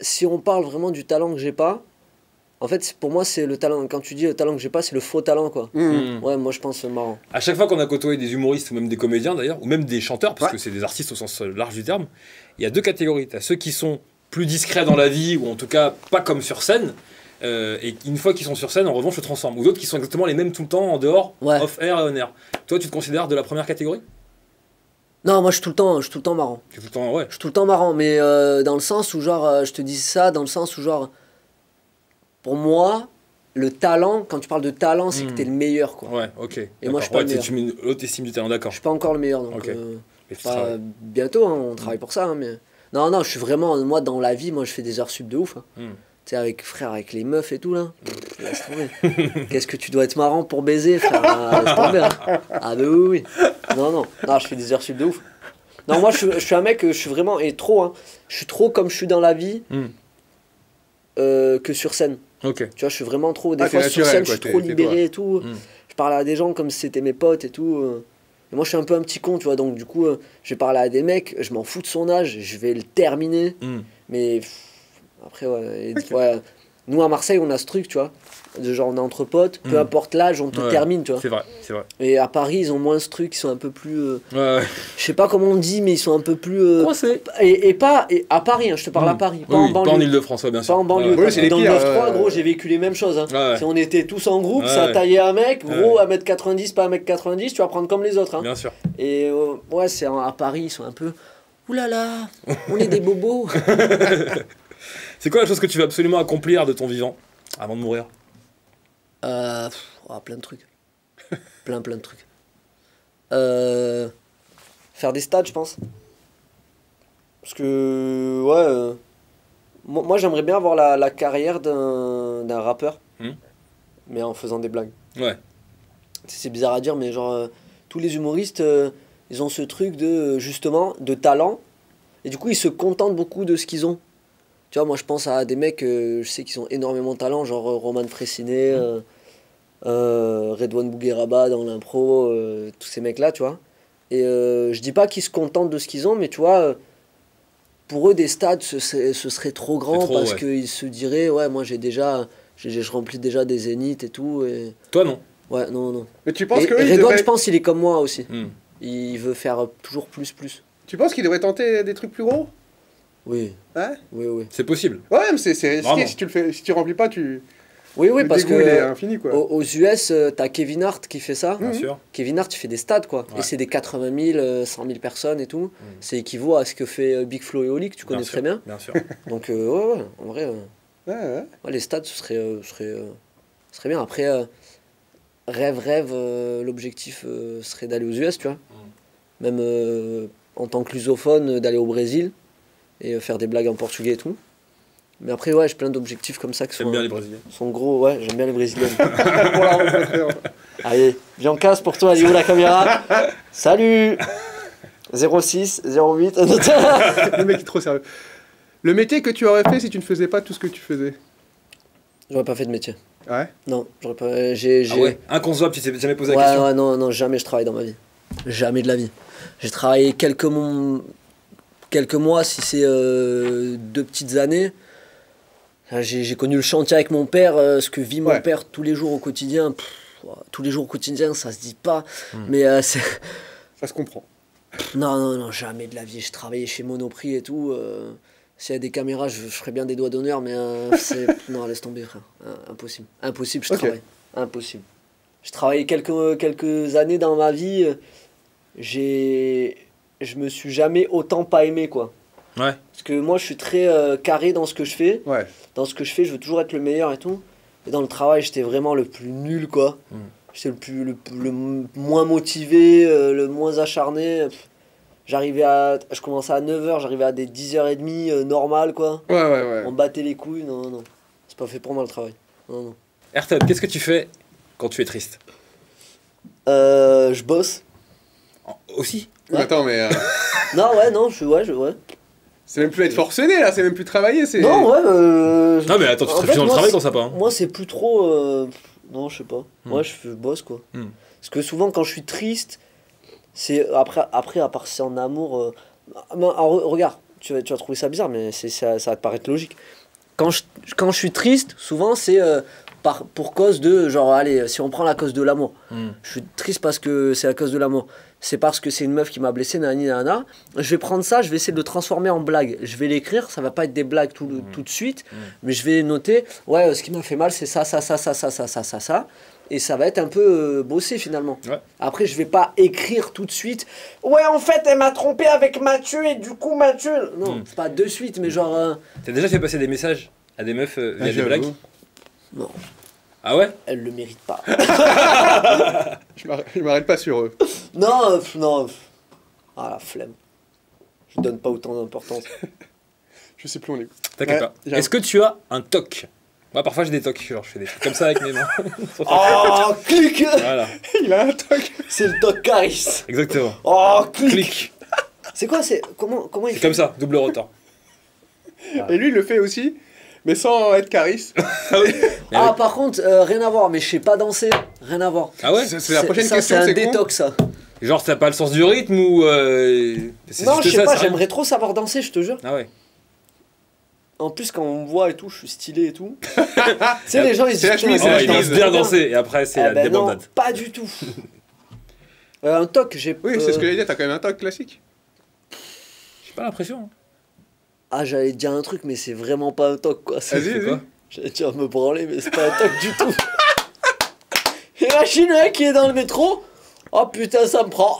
si on parle vraiment du talent que j'ai pas, en fait, pour moi, c'est le talent. Quand tu dis le talent que j'ai pas, c'est le faux talent, quoi. Ouais, moi, je pense marrant. À chaque fois qu'on a côtoyé des humoristes ou même des comédiens d'ailleurs, ou même des chanteurs, parce que c'est des artistes au sens large du terme, il y a deux catégories. Tu as ceux qui sont plus discrets dans la vie, ou en tout cas pas comme sur scène, et une fois qu'ils sont sur scène, en revanche, se transforment. Ou d'autres qui sont exactement les mêmes tout le temps, en dehors, off-air et on-air. Toi, tu te considères de la première catégorie ? Non, moi, je suis tout le temps marrant. Tu es tout le temps, ouais. Je suis tout le temps marrant, mais dans le sens où, genre, je te dis ça, dans le sens où, genre, pour moi, le talent, quand tu parles de talent, c'est que t'es le meilleur, quoi. Ouais, ok. Et moi, je suis pas le meilleur. Tu mets une haute estime du talent, d'accord. Je suis pas encore le meilleur, donc Ok. bientôt, hein, on travaille pour ça, hein, mais... Non, je suis vraiment... Moi, dans la vie, moi, je fais des heures sub de ouf. Hein. Tu sais, avec les meufs et tout, là. Laisse tomber. Qu'est-ce que tu dois être marrant pour baiser, frère. Laisse tomber, hein. Ah, bah oui. Non, je fais des heures sub de ouf. Non, moi, je suis un mec, je suis vraiment... Et trop, hein. Je suis trop comme je suis dans la vie que sur scène. Ok. Tu vois, je suis vraiment trop... Des fois, sur scène, je suis trop libéré et tout. Je parle à des gens comme si c'était mes potes et tout. Et moi, je suis un peu un petit con, tu vois. Donc, du coup, je vais parler à des mecs, je m'en fous de son âge, je vais le terminer. Mais après, nous, à Marseille, on a ce truc, tu vois. De genre, on est entre potes, peu importe l'âge, on te termine, tu vois. C'est vrai. Et à Paris, ils ont moins ce truc, ils sont un peu plus... Je sais pas comment on dit, mais ils sont un peu plus... Coincés. Et à Paris, hein, je te parle à Paris, pas en banlieue. Pas en Ile-de-France, bien sûr. Pas en banlieue. Dans le 9-3, gros, j'ai vécu les mêmes choses. Hein. Si on était tous en groupe, ça taillait un mec, gros, 1m90, pas 1m90, tu vas prendre comme les autres. Hein. Bien sûr. Et c'est à Paris, ils sont un peu... Oulala, on est des bobos. C'est quoi la chose que tu veux absolument accomplir de ton vivant avant de mourir ? Plein de trucs. plein de trucs. Faire des stades, je pense. Parce que, moi j'aimerais bien avoir la carrière d'un rappeur, mais en faisant des blagues. Ouais. C'est bizarre à dire, mais genre, tous les humoristes, ils ont ce truc justement, de talent, et du coup, ils se contentent beaucoup de ce qu'ils ont. Tu vois, moi, je pense à des mecs, je sais qu'ils ont énormément de talent, genre Roman Frécinet, Redouane Bougueraba dans l'impro, tous ces mecs-là, tu vois. Et je dis pas qu'ils se contentent de ce qu'ils ont, mais tu vois, pour eux, des stades, ce serait trop grand, parce qu'ils se diraient, moi, je remplis déjà des zéniths et tout. Et... Toi, non. Ouais, non. Mais tu penses que Redouane, je pense, il est comme moi aussi. Il veut faire toujours plus. Tu penses qu'il devrait tenter des trucs plus gros ? Oui. Ouais ? Oui. C'est possible. Ouais, mais c'est risqué. Si tu remplis pas, tu... Oui, parce que il est infini, quoi. Aux US, t'as Kevin Hart qui fait ça. Bien sûr. Kevin Hart, il fait des stades, quoi. Et c'est des 80 000, 100 000 personnes et tout. C'est équivaut à ce que fait Big Flo et Oli, que tu connais très bien. Bien sûr. Donc, en vrai, les stades, ce serait bien. Après, rêve, l'objectif serait d'aller aux US, tu vois. Même en tant que lusophone, d'aller au Brésil et faire des blagues en portugais et tout. Mais après, j'ai plein d'objectifs comme ça qui J'aime bien les Brésiliens. sont gros. Ouais, j'aime bien les Brésiliens. Allez, viens en casse pour toi, elle est où la caméra ? Salut 06, 08. Le mec est trop sérieux. Le métier que tu aurais fait si tu ne faisais pas tout ce que tu faisais ? J'aurais pas fait de métier. Ouais ? Non, j'aurais pas... Inconcevable, tu t'es jamais posé la question ? Ouais, non, jamais je travaille dans ma vie. Jamais de la vie. J'ai travaillé quelques mois, si c'est 2 petites années. J'ai connu le chantier avec mon père, ce que vit mon père tous les jours au quotidien. Tous les jours au quotidien, ça se dit pas. Mais c'est... Ça se comprend. Non, jamais de la vie. J'ai travaillé chez Monoprix et tout. S'il y a des caméras, je ferais bien des doigts d'honneur, mais non, laisse tomber, frère. Impossible, je travaille. Impossible. J'ai travaillé quelques années dans ma vie. Je me suis jamais autant pas aimé, quoi. Ouais. Parce que moi, je suis très carré dans ce que je fais. Ouais. Dans ce que je fais, je veux toujours être le meilleur et tout. Et dans le travail, j'étais vraiment le plus nul, quoi. J'étais le moins motivé, le moins acharné. Je commençais à 9h, j'arrivais à des 10h30 normal quoi. Ouais. On me battait les couilles, non. C'est pas fait pour moi le travail. Non. Ayrton, qu'est-ce que tu fais quand tu es triste? Je bosse. Aussi? Ouais. Attends, mais. Non, ouais. C'est même plus être forcené là, c'est même plus travailler. Non, ouais. Non, mais attends, tu te réfugies dans le travail quand ça pas. Hein. Moi, c'est plus trop. Non, je sais pas. Moi, je bosse quoi. Parce que souvent, quand je suis triste, c'est. Après à part si c'est en amour. Regarde, tu vas trouver ça bizarre, mais ça va te paraître logique. Quand je suis triste, souvent, c'est. Pour cause de, genre, allez, si on prend la cause de l'amour, je suis triste parce que c'est la cause de l'amour, c'est parce que c'est une meuf qui m'a blessé, nanana, je vais prendre ça, je vais essayer de le transformer en blague, je vais l'écrire, ça va pas être des blagues tout de suite, mais je vais noter, ouais, ce qui m'a fait mal, c'est ça, et ça va être un peu bossé finalement. Ouais. Après, je vais pas écrire tout de suite, ouais, en fait, elle m'a trompé avec Mathieu, et du coup, Mathieu, non, pas de suite, mais genre... T'as déjà fait passer des messages à des meufs via des blagues? Non. Ah ouais? Elle le mérite pas. Je m'arrête pas sur eux. Non. Ah la flemme. Je donne pas autant d'importance. Je sais plus où on est. T'inquiète pas. Est-ce que tu as un toc? Moi parfois j'ai des tocs, genre je fais des trucs comme ça avec mes mains. Oh, clic. Voilà. Il a un toc. C'est le toc Caris. Exactement. Oh, clic. Clic. C'est quoi, comment il C'est fait? comme ça, double rotor. Et lui il le fait aussi, mais sans être Caris. Ah, par contre, rien à voir, mais je sais pas danser. Rien à voir. Ah ouais? C'est la prochaine ça, question, c'est un c'est détox, ça. Genre t'as pas le sens du rythme ou c'est Non, juste je sais ça, pas, c'est rien. j'aimerais trop savoir danser, je te jure. Ah ouais. En plus, quand on me voit et tout, je suis stylé et tout. Tu sais, les gens, ils se C'est la disent... chemise, Oh, la il danse chemise. bien danser et après c'est la ben débandade. non, pas du tout. Un toc, j'ai... Oui, c'est ce que j'allais dire, t'as quand même un toc classique. J'ai pas l'impression. Hein. Ah, j'allais te dire un truc, mais c'est vraiment pas un toc, quoi. Vas-y, C'est vas-y. quoi? J'allais dire me branler, mais c'est pas un toc du tout. Imagine le mec qui est dans le métro. Oh putain, ça me prend.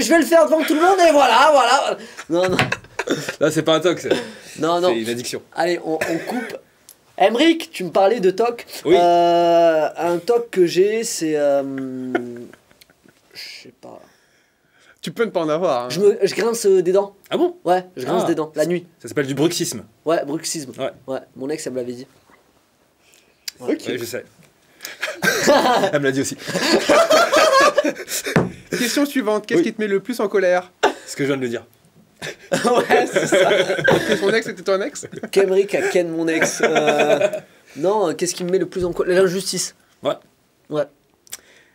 Je vais le faire devant tout le monde et voilà. Non. Là c'est pas un toc, c'est Non. une addiction. Allez, on coupe. Emric, tu me parlais de toc. Oui. Un toc que j'ai, c'est... Je sais pas. Tu peux ne pas en avoir. Hein. Je grince des dents. Ah bon? Ouais, je grince Ah. des dents, la nuit. Ça s'appelle du bruxisme. Ouais, bruxisme. Ouais. Mon ex, elle me l'avait dit. Ok. Ouais, je sais. Elle me l'a dit aussi. Question suivante, qu'est-ce Oui. qui te met le plus en colère? Ce que je viens de le dire. Ouais, c'est ça. Que ton ex était ton ex? Qu'Emric a ken mon ex. Non, qu'est-ce qui me met le plus en colère? L'injustice. Ouais. Ouais.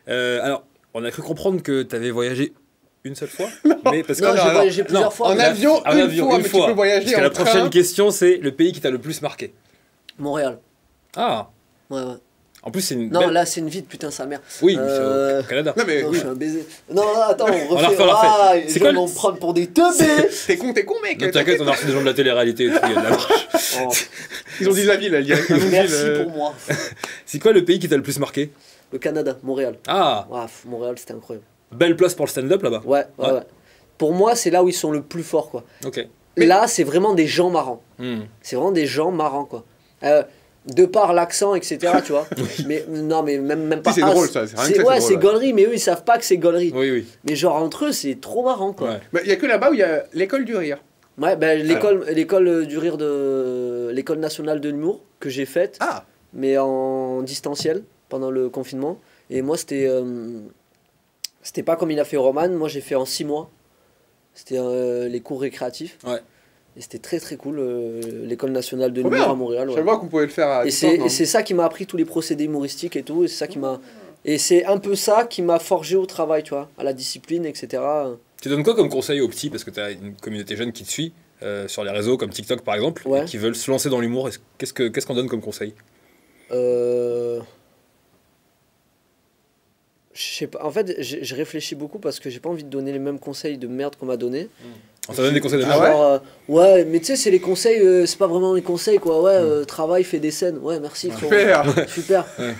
Alors, on a cru comprendre que t'avais voyagé une seule fois. Mais parce que Non, non, j'ai non. voyagé plusieurs Non, fois. En mais- avion, En une avion, fois, une mais fois. tu peux voyager Parce que en la train. prochaine question, c'est le pays qui t'a le plus marqué. Montréal. Ah. Ouais. En plus, c'est une. Non, belle- là, c'est une vie de putain sa mère. Oui, mais Euh, c'est au Canada. Non mais Non, oui. je suis un baiser. Non, attends, on refait. refait, on refait. Ah, C'est les quoi gens le- vont me prendre pour des teubés. T'es con mec. Non, t'inquiète, on a reçu des gens de la télé-réalité et tout. il y a de la marche. Oh, Ils ont dit la ville, il y a un nom de merci ville, pour moi. C'est quoi le pays qui t'a le plus marqué? Le Canada, Montréal. Ah, Ouah, Montréal, c'était incroyable. belle place pour le stand-up là-bas. Ouais. Ouais. Pour moi, c'est là où ils sont le plus forts, quoi. Ok. Mais- Là, c'est vraiment des gens marrants. Hmm. C'est vraiment des gens marrants, quoi. De par l'accent, etc., tu vois. Mais non, mais même pas. Si, c'est drôle, ça, c'est rien que ça, Ouais, c'est c'est drôle, gaulerie, mais eux, ils savent pas que c'est gaulerie. Oui, oui. Mais genre, entre eux, c'est trop marrant, quoi. Ouais. Mais il y a que là-bas où il y a l'école du rire. Ouais, ben l'école du rire de l'école nationale de l'humour que j'ai faite, Ah. mais en distanciel pendant le confinement. Et moi, c'était pas comme il a fait Roman. Moi, j'ai fait en 6 mois. C'était les cours récréatifs. Ouais. Et c'était très très cool. L'école nationale de Trop l'humour bien. à Montréal. Je Ouais. savais pas qu'on pouvait le faire à Et distance, non. c'est ça qui m'a appris tous les procédés humoristiques et tout. Et c'est ça qui m'a. Et c'est un peu ça qui m'a forgé au travail, tu vois, à la discipline, etc. Tu donnes quoi comme conseil aux petits? Parce que tu as une communauté jeune qui te suit sur les réseaux comme TikTok par exemple, Ouais. et qui veulent se lancer dans l'humour. Qu'est-ce qu'on donne comme conseil? Je sais pas. En fait, je réfléchis beaucoup parce que j'ai pas envie de donner les mêmes conseils de merde qu'on m'a donné. On t'a donné des conseils de Ah merde? ouais Genre, ouais, mais tu sais, c'est les conseils, c'est pas vraiment les conseils quoi. Ouais, travail, fais des scènes. Ouais, merci. frérot. Super. Super. Ouais.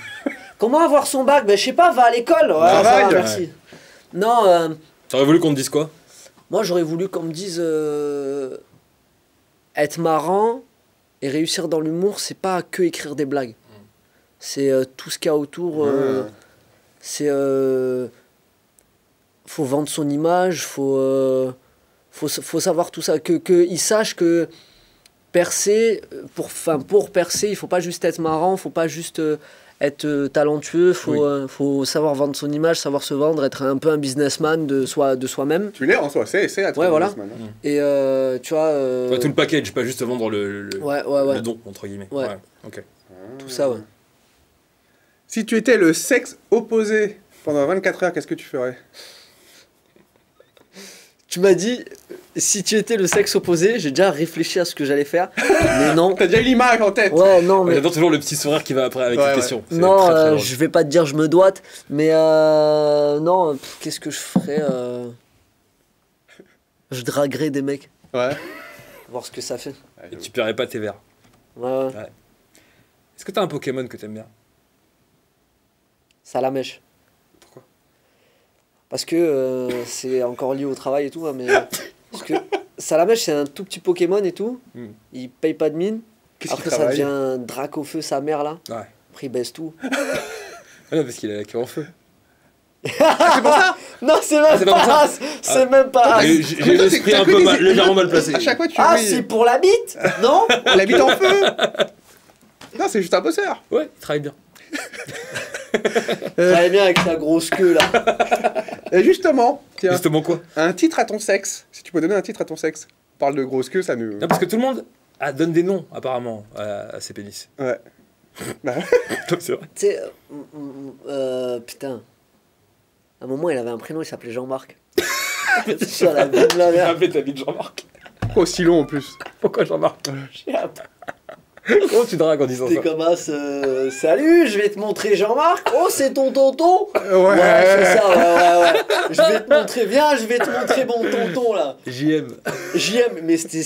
Comment avoir son bac? Ben, je sais pas, va à l'école. Ouais, ça Travail. va, merci. Non, T'aurais voulu qu'on te dise quoi? moi j'aurais voulu qu'on me dise être marrant et réussir dans l'humour, c'est pas que écrire des blagues. C'est tout ce qu'il y a autour. Ouais. C'est faut vendre son image, faut Faut savoir tout ça. Qu'ils sachent que percer, pour percer, il faut pas juste être marrant, faut pas juste être talentueux, faut savoir vendre son image, savoir se vendre, être un peu un businessman de soi-même. Tu l'es en soi, c'est être Ouais, un voilà. businessman, hein. Et tu vois... Ouais, tout le package, pas juste vendre le don, entre guillemets. Ouais. Ok. Tout ça, ouais. Si tu étais le sexe opposé pendant 24 heures, qu'est-ce que tu ferais? Tu m'as dit, si tu étais le sexe opposé, j'ai déjà réfléchi à ce que j'allais faire, mais non. T'as déjà eu l'image en tête. Ouais, non, mais... J'adore toujours le petit sourire qui va après avec les questions. C'est Non, très, très drôle. je vais pas te dire je me doite, mais non, qu'est-ce que je ferais Je draguerais des mecs, Ouais. voir ce que ça fait. Et tu paierais pas tes verres. Ouais. Est-ce que t'as un Pokémon que t'aimes bien? Salamèche. Pourquoi? Parce que c'est encore lié au travail et tout, hein, mais... parce que Salamèche, c'est un tout petit Pokémon et tout, il paye pas de mine. Qu'est-ce qu'il Après, ça travaille? devient un Dracofeu, sa mère, là. Ouais. Après, il baisse tout. Ah non, parce qu'il a la queue en feu. Non, c'est même c'est pas pour pas... ça. C'est même pas... J'ai l'esprit un peu légèrement mal placé. À chaque fois, tu Ah, ris. c'est pour la bite? Non? La bite en feu. Non, c'est juste un bosseur. Ouais, il travaille bien. Très bien avec sa grosse queue, là. Et justement, tiens, Justement quoi? un titre à ton sexe. Si tu peux donner un titre à ton sexe. On parle de grosse queue, ça nous... Non, parce que tout le monde donne des noms, apparemment, à ses pénis. Ouais. Bah, Donc c'est vrai. Tu sais, putain. À un moment, il avait un prénom, il s'appelait Jean-Marc. Sur la vie de la Tu mère. appelé ta vie de Jean-Marc. pourquoi aussi long en plus? Pourquoi Jean-Marc? Comment tu dragues en disant T'es ça? comme as, salut, je vais te montrer Jean-Marc. Oh, c'est ton tonton. Ouais. C'est ça, ouais. Je vais te montrer, viens, je vais te montrer mon tonton, là. JM. JM, mais c'était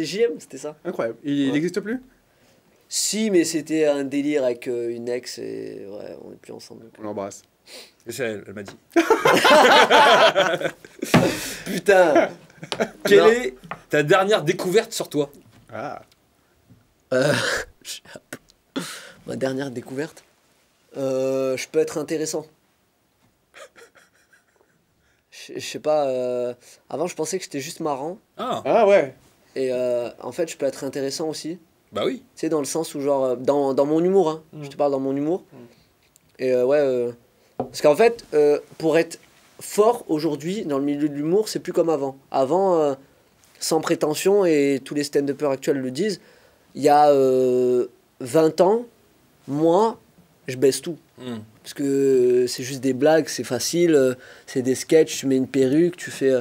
JM, c'était ça. Incroyable. Il Ouais. n'existe plus? Si, mais c'était un délire avec une ex et ouais, on est plus ensemble. On l'embrasse. Et ça, elle m'a dit. Putain. Quelle est ta dernière découverte sur toi? Ah. Ma dernière découverte. Je peux être intéressant. Je sais pas. Avant, je pensais que j'étais juste marrant. Ah, Ah ouais. Et en fait, je peux être intéressant aussi. bah oui. Tu sais, dans le sens où, genre, dans mon humour, hein. Je te parle dans mon humour. Et parce qu'en fait, pour être fort aujourd'hui dans le milieu de l'humour, c'est plus comme avant. Avant, sans prétention, et tous les stand-uppers actuels le disent, il y a 20 ans, moi, je baisse tout. Parce que c'est juste des blagues, c'est facile, c'est des sketchs, tu mets une perruque, tu fais...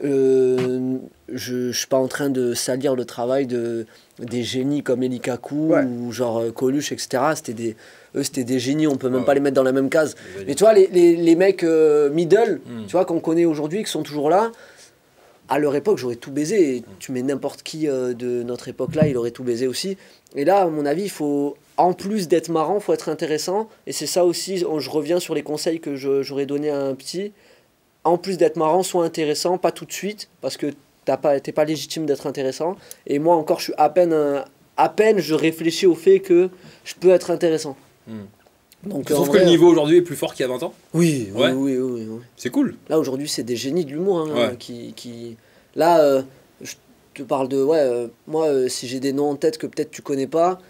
je suis pas en train de salir le travail des génies comme Eli Kaku ou genre Coluche, etc. C'était des génies, on peut même pas les mettre dans la même case. Mais tu vois, les mecs middle, tu vois, qu'on connaît aujourd'hui, qui sont toujours là, à leur époque, j'aurais tout baisé. Et tu mets n'importe qui de notre époque-là, il aurait tout baisé aussi. Et là, à mon avis, il faut, en plus d'être marrant, il faut être intéressant. Et c'est ça aussi, je reviens sur les conseils que j'aurais donné à un petit. En plus d'être marrant, sois intéressant, pas tout de suite, parce que t'es pas légitime d'être intéressant. Et moi encore, je suis à peine je réfléchis au fait que je peux être intéressant. Donc, Tu trouves que le niveau aujourd'hui est plus fort qu'il y a 20 ans? Oui, Ouais. oui. C'est cool. Là, aujourd'hui, c'est des génies de l'humour. Hein, Ouais. qui... Là, je te parle de... moi, si j'ai des noms en tête que peut-être tu connais pas,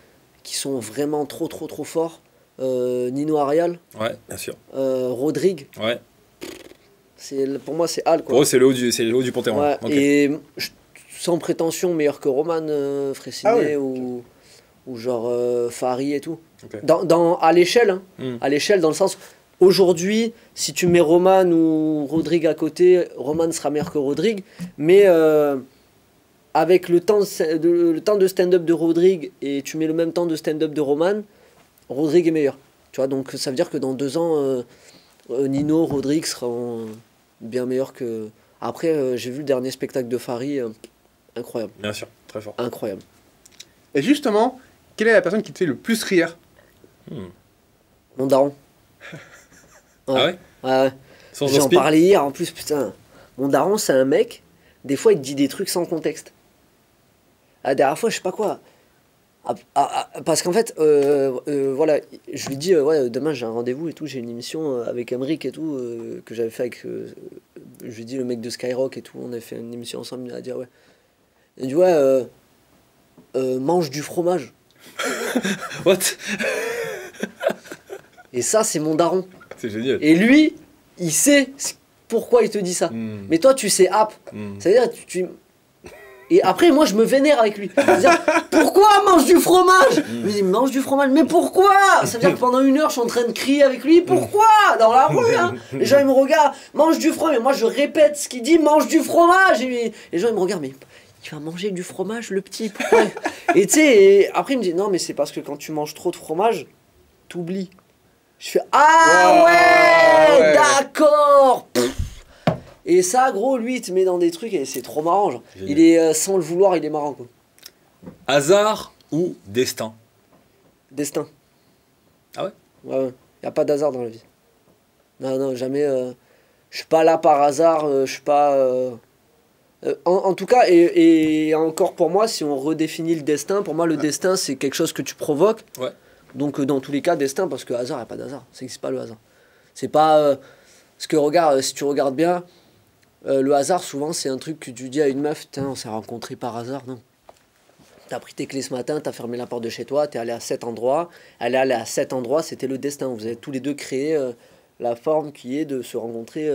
qui sont vraiment trop forts. Nino Arial, Ouais, bien sûr. Rodrigue. Ouais. Pour moi, c'est Al, quoi. Pour eux, c'est le haut du Panthéon. Ouais, Ok. et sans prétention, meilleur que Roman Fressinet ou genre Fari et tout. Ok. À l'échelle, hein. À l'échelle, dans le sens, aujourd'hui, si tu mets Roman ou Rodrigue à côté, Roman sera meilleur que Rodrigue, mais avec le temps de stand-up de Rodrigue et tu mets le même temps de stand-up de Roman, Rodrigue est meilleur. Tu vois, donc ça veut dire que dans 2 ans, Nino, Rodrigue seront bien meilleurs que... Après, j'ai vu le dernier spectacle de Fari, incroyable. Bien sûr, très fort. Incroyable. Et justement, quelle est la personne qui te fait le plus rire? Mon daron. Ah ouais? Ouais. Sans J'en inspire? parlais hier, en plus, putain. Mon daron, c'est un mec, des fois, il te dit des trucs sans contexte. La dernière fois, je sais pas quoi. Parce qu'en fait, voilà, je lui dis, demain j'ai un rendez-vous et tout, j'ai une émission avec Emric et tout, que j'avais fait avec je lui ai dit, le mec de Skyrock et tout, on a fait une émission ensemble, il a dit, ah ouais. Il a dit, ouais, mange du fromage. What? Et ça, c'est mon daron. C'est génial. Et lui, il sait pourquoi il te dit ça. Mais toi, tu sais app. C'est-à-dire, Et après, moi, je me vénère avec lui. C'est-à-dire, pourquoi mange du fromage? Je lui dis, mange du fromage. Mais pourquoi? Ça veut dire que pendant 1 heure, je suis en train de crier avec lui. Pourquoi? Dans la rue, hein. Les gens, ils me regardent, mange du fromage. Et moi, je répète ce qu'il dit, mange du fromage. Et les gens, ils me regardent, mais il va manger du fromage, le petit. Pourquoi? Et tu sais, après, il me dit, non, mais c'est parce que quand tu manges trop de fromage, t'oublies. Je fais, ah ouais. D'accord. Et ça, gros, lui, il te met dans des trucs et c'est trop marrant. Genre. Il est, sans le vouloir, il est marrant, quoi. Hasard ou destin? Destin. Ah ouais? Ouais. Y a pas d'hasard dans la vie. Non, jamais. Je suis pas là par hasard. Je suis pas. En tout cas, et encore pour moi, si on redéfinit le destin, pour moi, le destin, c'est quelque chose que tu provoques. Ouais. Donc, dans tous les cas, destin, parce que hasard, y a pas d'hasard. Ça n'existe pas, le hasard. C'est pas. Parce que regarde, si tu regardes bien. Le hasard, souvent, c'est un truc que tu dis à une meuf, on s'est rencontrés par hasard, non. T'as pris tes clés ce matin, t'as fermé la porte de chez toi, t'es allé à cet endroit. Elle est allée à cet endroit, c'était le destin. Vous avez tous les deux créé la forme qui est de se rencontrer,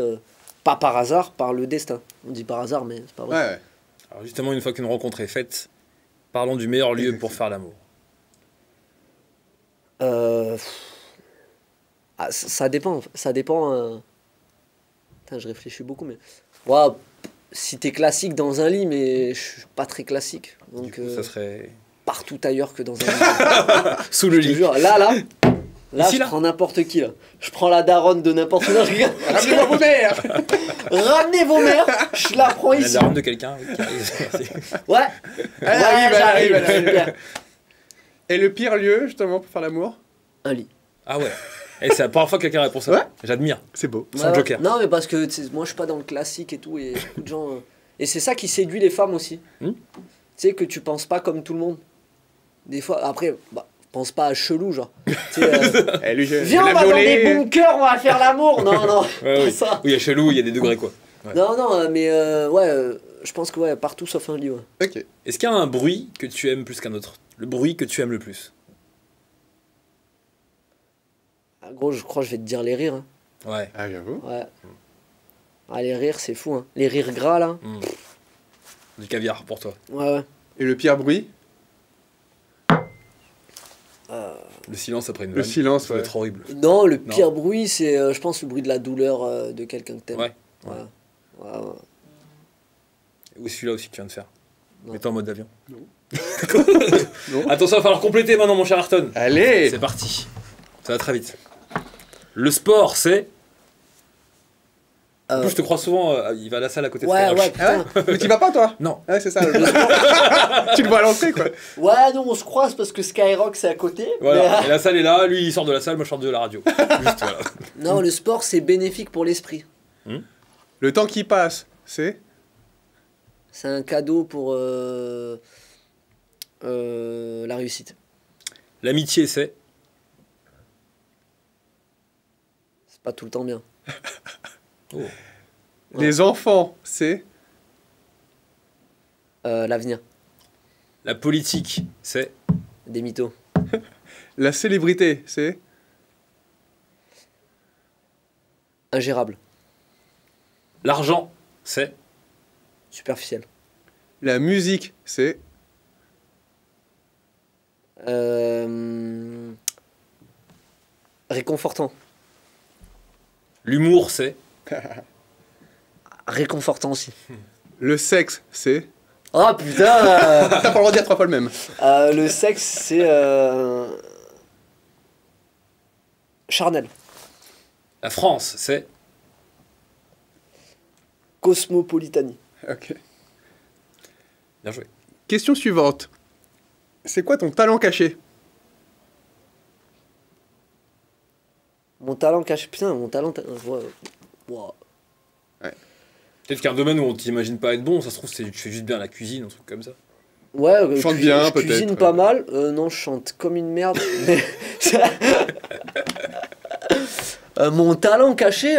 pas par hasard, par le destin. On dit par hasard, mais c'est pas vrai. Ouais. Alors justement, une fois qu'une rencontre est faite, parlons du meilleur lieu pour faire l'amour. Ça dépend. Putain, je réfléchis beaucoup, mais... Ouais, si t'es classique dans un lit, mais je suis pas très classique. Donc, Du coup, ça serait... partout ailleurs que dans un lit. Sous le lit. Jure, là, Ici, je là prends n'importe qui, là. Je prends la daronne de n'importe qui. Ramenez vos mères. Ramenez vos mères, je la prends La ici. daronne de quelqu'un. Oui, qui arrive. Ouais. Elle arrive. Super. Et le pire lieu, justement, pour faire l'amour? Un lit. Ah ouais. Et c'est la première fois que quelqu'un répond ça. Ouais. J'admire. C'est beau. Sans Ouais, joker. Non, mais parce que moi, je suis pas dans le classique et tout, et beaucoup de gens... Et c'est ça qui séduit les femmes aussi. Tu sais, que tu penses pas comme tout le monde. Des fois, après, pense pas à chelou, genre. Viens, on va dans des bunkers, on va faire l'amour. Non, Ouais, pas oui. ça. Oui, il y a chelou, il y a des degrés, quoi. Ouais. Non, mais je pense que ouais, partout sauf un lit, ouais. Ok. Est-ce qu'il y a un bruit que tu aimes plus qu'un autre? Le bruit que tu aimes le plus? Ah, gros, je crois que je vais te dire les rires. Hein. Ouais. Ah, j'avoue. Ouais. Ah, les rires, c'est fou, hein. Les rires gras, là. Du caviar pour toi. Ouais. Et le pire bruit? Le silence après une Le vanne. silence, Ça doit ouais. être horrible. Non, le pire bruit, c'est, je pense, le bruit de la douleur de quelqu'un que t'aimes. Ouais. Ouais. Ou celui-là aussi que tu viens de faire. Non. Mets-toi en mode avion. Non. Attention, il va falloir compléter maintenant, mon cher Ayrton. Allez. C'est parti. Ça va très vite. Le sport, c'est... En plus, je te crois souvent, il va à la salle à côté de Skyrock. Ouais, putain. Ah ouais. Mais tu vas pas, toi? Non. Ouais, c'est ça. Tu le vois à l'entrée, quoi. Ouais, non, on se croise parce que Skyrock, c'est à côté. Voilà. Mais, Et la salle est là, lui il sort de la salle, moi je sors de la radio. Juste, voilà. non, le sport, c'est bénéfique pour l'esprit. Le temps qui passe, c'est? C'est un cadeau pour la réussite. L'amitié, c'est... C'est pas tout le temps bien. Oh. Les enfants, c'est? L'avenir. La politique, c'est... Des mythos. La célébrité, c'est? Ingérable. L'argent, c'est... Superficiel. La musique, c'est? Réconfortant. L'humour, c'est... Réconfortant aussi. Le sexe, c'est? Oh putain T'as pas le droit de dire 3 fois le même. le sexe, c'est... charnel. La France, c'est... Cosmopolitanie. Ok. Bien joué. Question suivante. C'est quoi ton talent caché? Mon talent caché... Putain, mon talent... Wow. Peut-être qu'un domaine où on t'imagine pas être bon, ça se trouve, tu fais juste bien la cuisine, un truc comme ça. Ouais, Chante bien, je peut-être. cuisine pas mal. Non, je chante comme une merde. Mais... mon talent caché...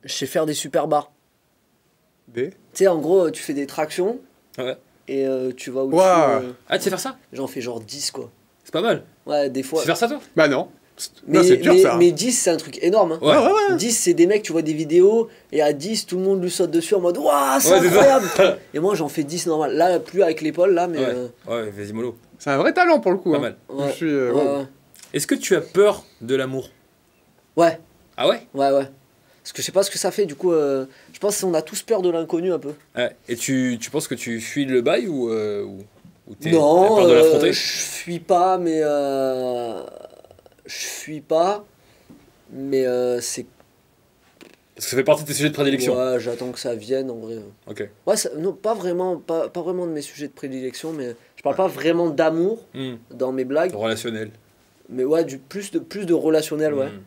Je sais faire des super bars. Des Tu sais, en gros, tu fais des tractions Ouais. et tu vas au-dessus. Waouh. Ah, tu sais faire ça? J'en fais genre 10, quoi. C'est pas mal. Ouais, des Tu fois. sais faire ça, toi? Bah non. Mais, Non, c'est dur ça. mais 10, c'est un truc énorme. Hein. Ouais. Ouais, ouais, ouais. 10, c'est des mecs, tu vois des vidéos, et à 10, tout le monde lui saute dessus en mode Waouh, c'est Ouais, c'est ça. incroyable! Et moi, j'en fais 10 normal. Là, plus avec l'épaule, là, mais. Ouais. Ouais, vas-y, mollo. C'est un vrai talent pour le coup. Pas hein. mal. Ouais. Je suis, Ouais, wow. ouais. Est-ce que tu as peur de l'amour? Ouais, Ah ouais? ouais, ouais. Parce que je sais pas ce que ça fait, du coup, je pense qu'on a tous peur de l'inconnu un peu. Ouais. Et tu penses que tu fuis le bail ou t'as Non, peur de l'affronter? je fuis pas, mais. Je fuis pas, mais c'est. Parce que ça fait partie de tes sujets de prédilection. Ouais, j'attends que ça vienne en vrai. Ok. Ouais, non, pas vraiment, pas vraiment de mes sujets de prédilection, mais je parle pas vraiment d'amour dans mes blagues. Relationnel. Mais ouais, plus de relationnel, ouais. Hmm.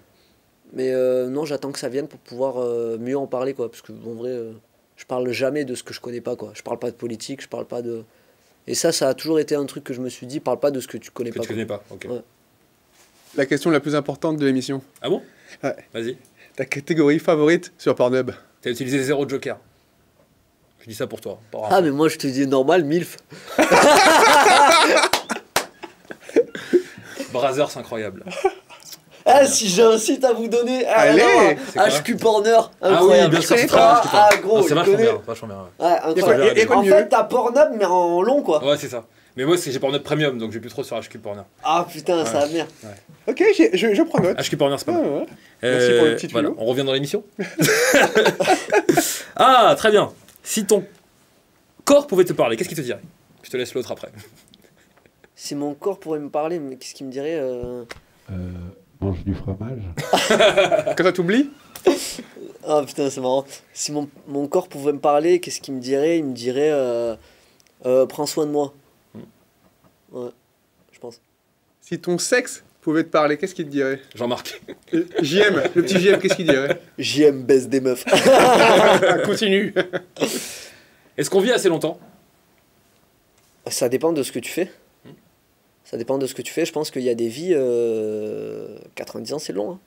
Mais non, j'attends que ça vienne pour pouvoir mieux en parler, quoi. Parce que en vrai, je parle jamais de ce que je connais pas, quoi. Je parle pas de politique, je parle pas de. Et ça a toujours été un truc que je me suis dit, parle pas de ce que tu connais Que pas. tu connais pas. Ok. Ouais. La question la plus importante de l'émission. Ah bon? Ouais. Vas-y. Ta catégorie favorite sur Pornhub? T'as utilisé 0 joker. Je dis ça pour toi. par Ah, rapport. mais moi, je te dis normal, MILF. Brazzers, c'est incroyable. Ah, si j'ai un site à vous donner, Allez, c'est quoi? HQ Pornhub, Ah oui, incroyable. bien sûr, c'est très Ah, bien. ah, gros, Ah, c'est il vachement connaît. bien. Vachement bien. Ouais. Ouais, incroyable. Il y a quoi de En mieux? fait, t'as Pornhub, mais en long, quoi. Ouais, c'est ça. Mais moi, j'ai Pornhub Premium, donc je vais plus trop sur HQ Pornhub. Ah, putain, ça va venir. Ok, je prends note. HQ Pornhub, c'est pas Ouais, mal. ouais. Merci pour le petit tuyau. Voilà, on revient dans l'émission. Ah, très bien. Si ton corps pouvait te parler, qu'est-ce qu'il te dirait? Je te laisse l'autre après. Si mon corps pourrait me parler, mais qu'est-ce qu'il me dirait Mange du fromage. Quand ça t'oublie? Ah, putain, c'est marrant. Si mon corps pouvait me parler, qu'est-ce qu'il me dirait? Il me dirait prends soin de moi. Ouais, je pense. Si ton sexe pouvait te parler, qu'est-ce qu'il te dirait? Jean-Marc. JM, le petit JM, qu'est-ce qu'il dirait? JM baisse des meufs. Continue. Est-ce qu'on vit assez longtemps? Ça dépend de ce que tu fais. Ça dépend de ce que tu fais. Je pense qu'il y a des vies. 90 ans, c'est long. Hein.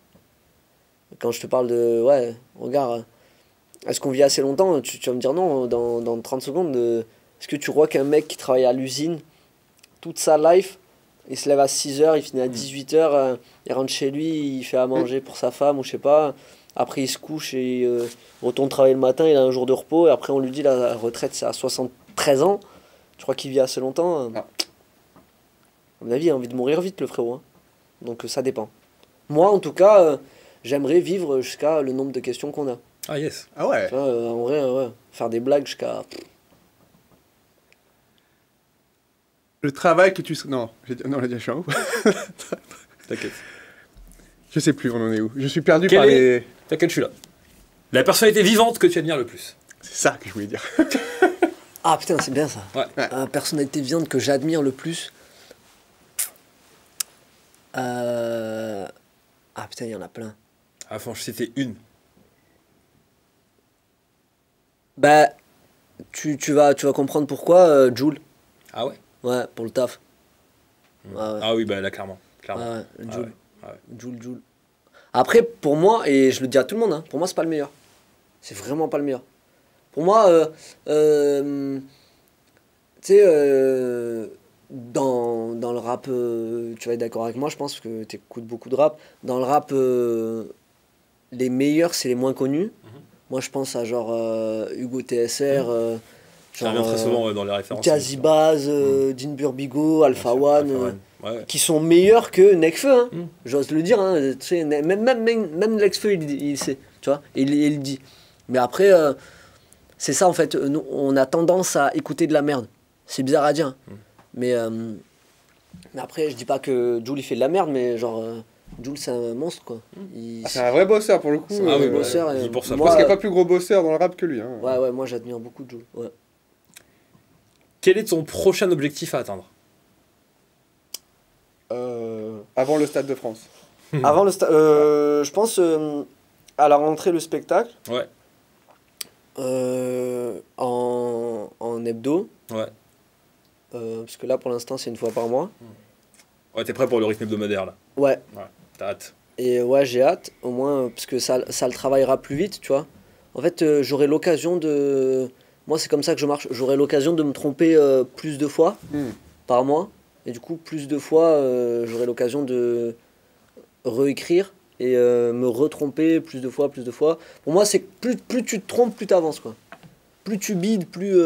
Quand je te parle de. Ouais, regarde. Est-ce qu'on vit assez longtemps? Tu vas me dire non dans 30 secondes. Est-ce que tu crois qu'un mec qui travaille à l'usine toute sa life, il se lève à 6h, il finit à 18h, il rentre chez lui, il fait à manger pour sa femme ou je sais pas. Après, il se couche et il retourne travailler le matin, il a un jour de repos. Et après, on lui dit la retraite, c'est à 73 ans. Tu crois qu'il vit assez longtemps? Non. À mon avis, il a envie de mourir vite, le frérot. Hein. Donc, ça dépend. Moi, en tout cas, j'aimerais vivre jusqu'à le nombre de questions qu'on a. Ah yes. Ah ouais. Tu vois, en vrai, ouais. Faire des blagues jusqu'à... Le travail que tu... Non, non, là, je suis en haut. T'inquiète. Je sais plus, on en est où. Je suis perdu Quel par est- les... T'inquiète, je suis là. La personnalité vivante que tu admires le plus? C'est ça que je voulais dire. Ah putain, c'est bien ça. Ouais. Personnalité viande que j'admire le plus. Ah putain, il y en a plein. Ah, faut en citer une. Bah, tu vas comprendre pourquoi, Jules. Ah ouais? Ouais, pour le taf. Ouais, ouais. Ah oui, bah là, clairement. Clairement. Ouais, Ah Jules. ouais. Ah ouais. Jules. Après, pour moi, et je le dis à tout le monde, hein, pour moi, c'est pas le meilleur. C'est vraiment pas le meilleur. Pour moi, tu sais, dans le rap, tu vas être d'accord avec moi, je pense que tu écoutes beaucoup de rap. Dans le rap, les meilleurs, c'est les moins connus. Moi, je pense à genre Hugo TSR, Ça revient très souvent dans les références. Jazzy Baz, Dean Burbigo, Alpha One. Ouais. Qui sont meilleurs que Nekfeu, hein. Mm. J'ose le dire, hein. Tu sais, même Nekfeu, il sait, tu vois, il le dit. Mais après, c'est ça en fait, nous, on a tendance à écouter de la merde. C'est bizarre à dire, hein. Mais après, je dis pas que Jul il fait de la merde, mais genre, Jul c'est un monstre quoi. C'est un vrai bosseur pour le coup. C'est un vrai bosseur. dis Et pour ça. Je moi, pense qu'il n'y a pas plus gros bosseur dans le rap que lui. Hein. ouais, moi j'admire beaucoup Jul. Ouais. Quel est ton prochain objectif à atteindre? Avant le Stade de France. Avant le je pense à la rentrée le spectacle. Ouais. En hebdo. Ouais. Parce que là pour l'instant c'est une fois par mois. Ouais, t'es prêt pour le rythme hebdomadaire là? Ouais. Ouais. T'as hâte. Et ouais, j'ai hâte, au moins, parce que ça le travaillera plus vite, tu vois. En fait, j'aurai l'occasion de... Moi, c'est comme ça que je marche. J'aurai l'occasion de me tromper plus de fois par mois. Et du coup, plus de fois, j'aurai l'occasion de réécrire et me retromper plus de fois, plus de fois. Pour moi, c'est que plus tu te trompes, plus tu avances, quoi. Plus tu bides, plus...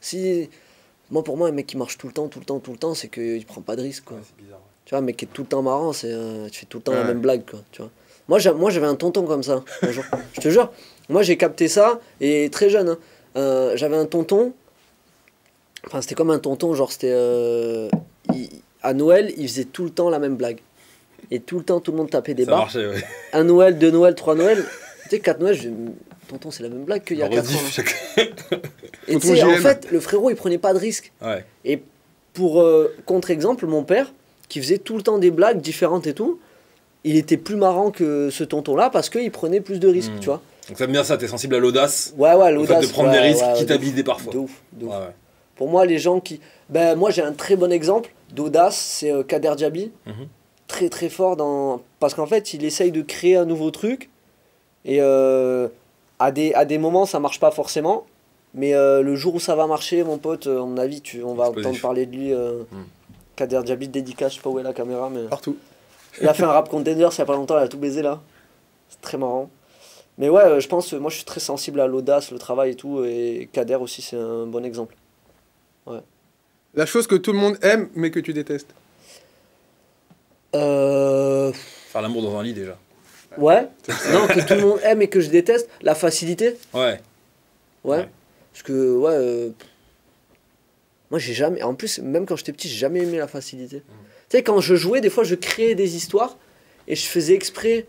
si... Moi, pour moi, un mec qui marche tout le temps, c'est qu'il prend pas de risque, quoi. Ouais, c'est bizarre. Tu vois, un mec qui est tout le temps marrant, c'est tu fais tout le temps la même blague, quoi, tu vois. Moi, j'avais un tonton comme ça, un jour. Je te jure. Moi, j'ai capté ça, et très jeune, hein. J'avais un tonton, enfin, c'était comme un tonton, genre, c'était... à Noël, il faisait tout le temps la même blague. Et tout le temps, tout le monde tapait des Ça barres. marchait, ouais. Un Noël, 2 Noël, 3 Noël. Tu sais, 4 Noël, je dis, tonton, c'est la même blague qu'il y a 4 ans. Et tu sais, en fait, le frérot, il prenait pas de risque. Ouais. Et pour contre-exemple, mon père, qui faisait tout le temps des blagues différentes et tout, il était plus marrant que ce tonton-là parce qu'il prenait plus de risques, tu vois. Donc t'aimes bien ça, t'es sensible à l'audace. Ouais, Au l'audace. fait de prendre des risques qui t'habitent parfois. De ouf, de ouf. Ouais. Pour moi, les gens qui... Ben, moi, j'ai un très bon exemple d'audace, c'est Kader Djabi. Très, très fort dans... Parce qu'en fait, il essaye de créer un nouveau truc. Et à des moments, ça marche pas forcément. Mais le jour où ça va marcher, mon pote, à mon avis, on va entendre parler de lui. Kader Djabi, dédicace, je sais pas où est la caméra, mais... Partout. Il a fait un rap contender, il y a pas longtemps, il a tout baisé là. C'est très marrant. Mais ouais, je pense, moi je suis très sensible à l'audace, le travail et tout, et Kader aussi c'est un bon exemple. Ouais. La chose que tout le monde aime, mais que tu détestes. Faire l'amour dans un lit déjà. Ouais. Non, que tout le monde aime et que je déteste, la facilité. Ouais. Ouais. Parce que, ouais, moi j'ai jamais, en plus, même quand j'étais petit, j'ai jamais aimé la facilité. Tu sais, quand je jouais, des fois je créais des histoires, et je faisais exprès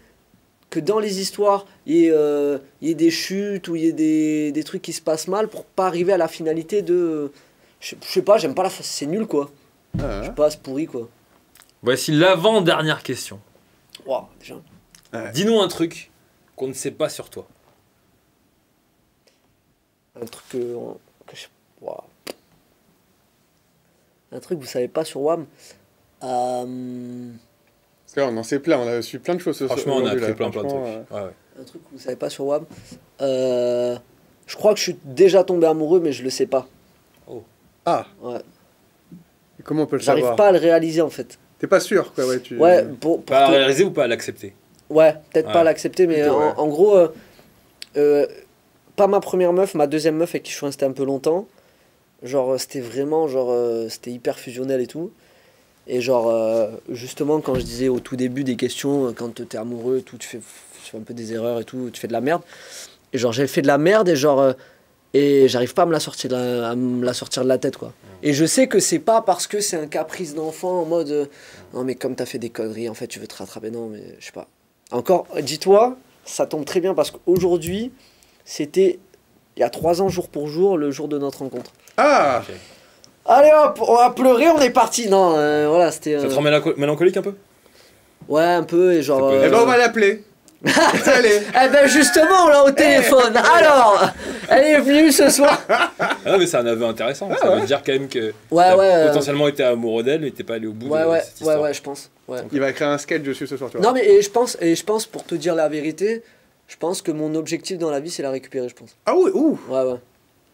que dans les histoires, il y ait des chutes ou il y ait des trucs qui se passent mal pour pas arriver à la finalité de... Je sais pas, j'aime pas la face, c'est nul quoi. Je sais pas, c'est pourri quoi. Voici l'avant-dernière question. Waouh, déjà. Dis-nous un truc qu'on ne sait pas sur toi. Un truc que je... Waouh. Un truc que vous savez pas sur WAM. Parce que là, on en sait plein, on a su plein de choses. Franchement, on a appris plein de trucs. Un truc que vous savez pas sur WAM. Je crois que je suis déjà tombé amoureux, mais je le sais pas. Oh. Ah. Ouais. Et comment on peut le savoir? J'arrive pas à le réaliser en fait. T'es pas sûr quoi, ouais. Ouais, pas à le réaliser ou pas à l'accepter? Ouais, peut-être pas à l'accepter, mais en gros, pas ma première meuf, ma deuxième meuf avec qui je suis resté un peu longtemps. Genre, c'était vraiment, c'était hyper fusionnel et tout. Et genre, justement, quand je disais au tout début des questions, quand t'es amoureux, tout, tu fais un peu des erreurs et tout, tu fais de la merde. Et genre, j'ai fait de la merde et genre, et j'arrive pas à me la sortir de la tête, quoi. Et je sais que c'est pas parce que c'est un caprice d'enfant en mode, non mais comme t'as fait des conneries, en fait, tu veux te rattraper. Non, mais je sais pas. Encore, dis-toi, ça tombe très bien parce qu'aujourd'hui, c'était, il y a 3 ans, jour pour jour, le jour de notre rencontre. Ah Okay. Allez hop, on va pleurer, on est parti. Non, voilà, c'était... Ça te rend mélancolique un peu? Ouais, un peu, et genre... Eh ben, on va l'appeler. Allez. Eh ben justement, là, au téléphone. Alors, elle est venue ce soir. Ah mais c'est un aveu intéressant. Ça veut dire quand même que ouais, potentiellement été amoureux d'elle, mais t'es pas allé au bout de cette histoire. Ouais, je pense. Ouais. Il va écrire un sketch dessus ce soir, tu vois. Non, mais et je pense, pour te dire la vérité, je pense que mon objectif dans la vie, c'est la récupérer, je pense. Ah oui, ouh. Ouais.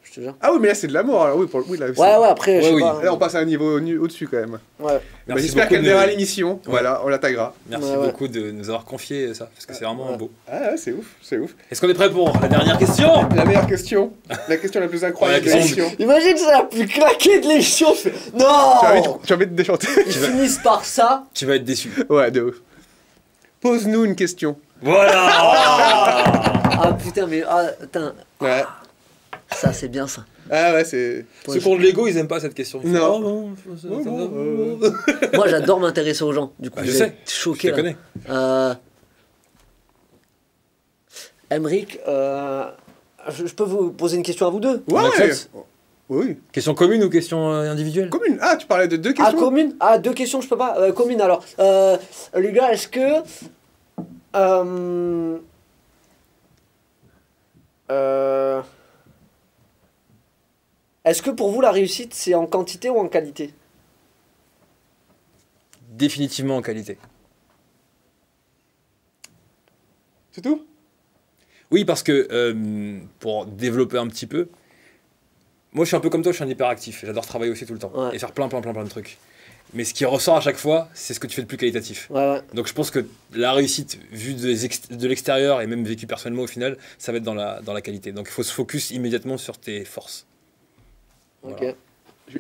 Je te jure. Ah oui, mais là c'est de l'amour. Alors oui, là, ouais, après, je sais pas. Là on passe à un niveau au-dessus quand même. Ouais. Bah, j'espère qu'elle verra l'émission. Voilà, on la taguera. Merci beaucoup de nous avoir confié ça, parce que c'est vraiment beau. Ah ouais, c'est ouf, c'est ouf. Est-ce qu'on est prêt pour la dernière question? La meilleure question, la question la plus incroyable de l'émission. Imagine, c'est la plus claquée de l'émission. Non. Tu as envie de déchanter. Ils finissent par ça. Tu vas être déçu. Ouais, de ouf. Pose-nous une question. Voilà. Ah putain, mais attends. Ouais. Ça, c'est bien ça. Ah ouais, c'est... Ceux qui ont de l'ego, ils aiment pas cette question. Non. Moi, j'adore m'intéresser aux gens. Du coup, je sais. Choqué, je te connais. Emric, je peux vous poser une question à vous deux? Ouais. Oui. Question commune ou question individuelle? Commune. Ah, tu parlais de 2 questions. Ah, commune? Ah, 2 questions, je peux pas. Commune, alors. Les gars, est-ce que... Est-ce que pour vous, la réussite, c'est en quantité ou en qualité? Définitivement en qualité. C'est tout? Oui, parce que pour développer un petit peu, moi je suis un peu comme toi, je suis un hyperactif. J'adore travailler aussi tout le temps Ouais. et faire plein de trucs. Mais ce qui ressort à chaque fois, c'est ce que tu fais de plus qualitatif. Ouais. Donc je pense que la réussite, vue de l'extérieur et même vécue personnellement au final, ça va être dans la qualité. Donc il faut se focus immédiatement sur tes forces. Ok. Voilà.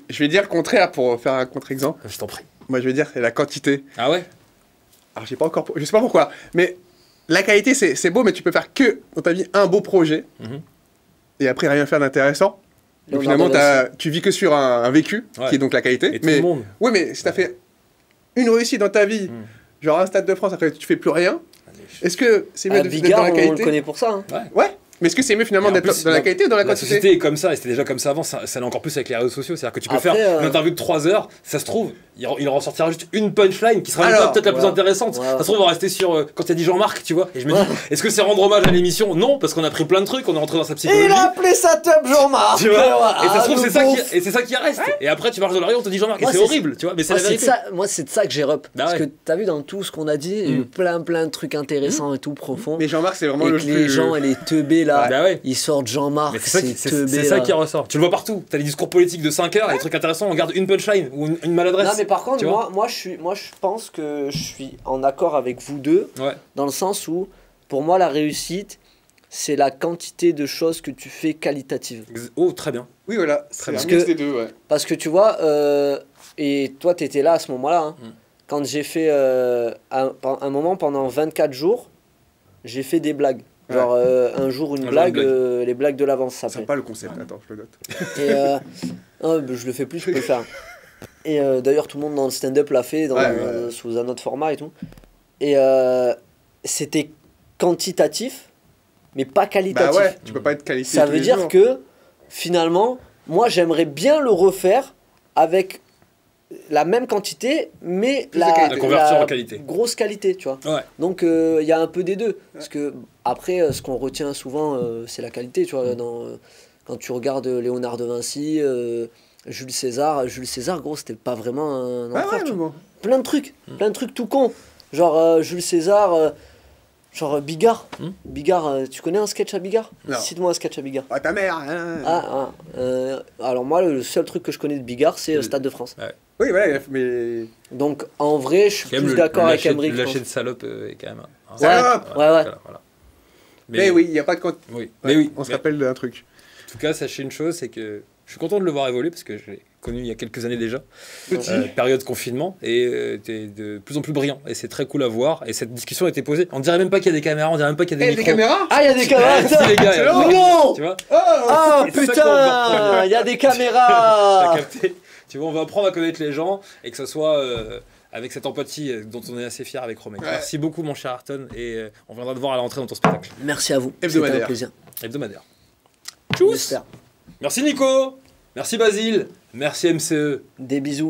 Je vais dire le contraire pour faire un contre-exemple. Je t'en prie. Moi, je vais dire c'est la quantité. Ah ouais? Alors, je sais pas pourquoi, mais la qualité, c'est beau, mais tu peux faire que, dans ta vie, un beau projet, Mhm. et après rien faire d'intéressant. Donc Léonard finalement, de Vinci. tu vis que sur un vécu, Ouais. qui est donc la qualité. Et tout le monde. Oui, mais si t'as fait une réussite dans ta vie, genre un Stade de France, après tu fais plus rien, est-ce que c'est mieux d'être dans Bigard, la on le qualité? connaît pour ça. Hein. Ouais, mais est-ce que c'est mieux finalement Et en d'être plus, dans la qualité ou dans la La quantité? société est comme ça, et c'était déjà comme ça avant, ça l'est encore plus avec les réseaux sociaux. C'est-à-dire que tu peux Après, faire une interview de 3 heures, ça se trouve, il ressortira juste une punchline qui sera même Alors, pas peut-être la plus ouais. intéressante. Ouais. Ça se trouve, on va rester sur quand il a dit Jean-Marc, tu vois. Et je me dis, Ouais. est-ce que c'est rendre hommage à l'émission? Non, parce qu'on a pris plein de trucs, on est rentré dans sa Et psychologie. il a appelé ça Top Jean-Marc. Tu vois, et ça se Ah, trouve, le c'est ça, beauf. et c'est ça qui reste. Et après, tu marches dans la rue, on te dit Jean-Marc, et Moi, c'est c'est- horrible, tu vois, mais c'est la vérité. Moi, c'est de ça que j'ai rep. Bah Parce ouais. que t'as vu dans tout ce qu'on a dit, il y a eu plein de trucs intéressants et tout profonds. Mais Jean-Marc, c'est vraiment Et le que les plus... gens et les teubés là, Bah ouais. ils sortent Jean-Marc, Mais c'est ça, c'est teubé. c'est ça là. qui ressort. Tu le vois partout. T'as des discours politiques de 5 heures, et des trucs intéressants, on garde une punchline ou une maladresse. Non mais par contre tu vois. moi je pense que je suis en accord avec vous deux Ouais. dans le sens où pour moi la réussite c'est la quantité de choses que tu fais qualitatives. Oh, très bien. Oui, voilà, c'est Très un bien. mix Parce que- des deux, ouais. Parce que tu vois et toi t'étais là à ce moment-là hein, quand j'ai fait un moment pendant 24 jours j'ai fait des blagues. Genre un jour une Un jour, blague, une blague. les blagues de l'avance ça s'appelle. Sympa le concept, attends, je le note. Et non, je le fais plus, je peux le faire. Et d'ailleurs, tout le monde dans le stand-up l'a fait Ouais. sous un autre format et tout. Et c'était quantitatif, mais pas Bah qualitatif. ouais, tu peux pas être qualifié Ça tous veut les dire jours. que finalement, moi j'aimerais bien le refaire avec la même quantité, mais Plus de qualité. La convertir en qualité. grosse qualité, tu vois. Ouais. Donc il y a un peu des deux. Parce que après, ce qu'on retient souvent, c'est la qualité, tu vois. Quand tu regardes Léonard de Vinci, Jules César, gros, c'était pas vraiment un Ah empereur, ouais, tu mais vois. bon. Plein de trucs tout cons. Genre Jules César, genre Bigard. Bigard, tu connais un sketch à Bigard? Non. Cite-moi un sketch à Bigard. Ah, ta mère hein. Alors moi, le seul truc que je connais de Bigard, c'est Stade de France. Oui, voilà, mais... Donc en vrai, je suis Quand même, plus le d'accord avec lâcher- Emmerich. Le je lâcher pense. de salope est quand même. Salope Ouais. Voilà. Mais oui, il n'y a pas de... Oui. Mais oui. On se Mais rappelle d'un truc. En tout cas, sachez une chose, c'est que je suis content de le voir évoluer parce que je l'ai connu il y a quelques années déjà. Petit. Période confinement et t'es de plus en plus brillant et c'est très cool à voir. Et cette discussion a été posée. On dirait même pas qu'il y a des caméras, on dirait même pas qu'il y a Eh, des des micros. caméras? Ah, il y a des caméras. Si, les gars, C'est il y a- vrai. Non. tu vois, Ah Et c'est ça qu'on va putain, reprendre. il y a des t'as caméras. capté. Tu vois, on va apprendre à connaître les gens et que ce soit avec cette empathie dont on est assez fier avec Romain. Ouais. Merci beaucoup, mon cher Ayrton, et on viendra te voir à la rentrée dans ton spectacle Merci à vous. C'était Hebdomadaire. un plaisir. hebdomadaire. J'espère. Merci Nico, merci Basile, merci MCE. Des bisous.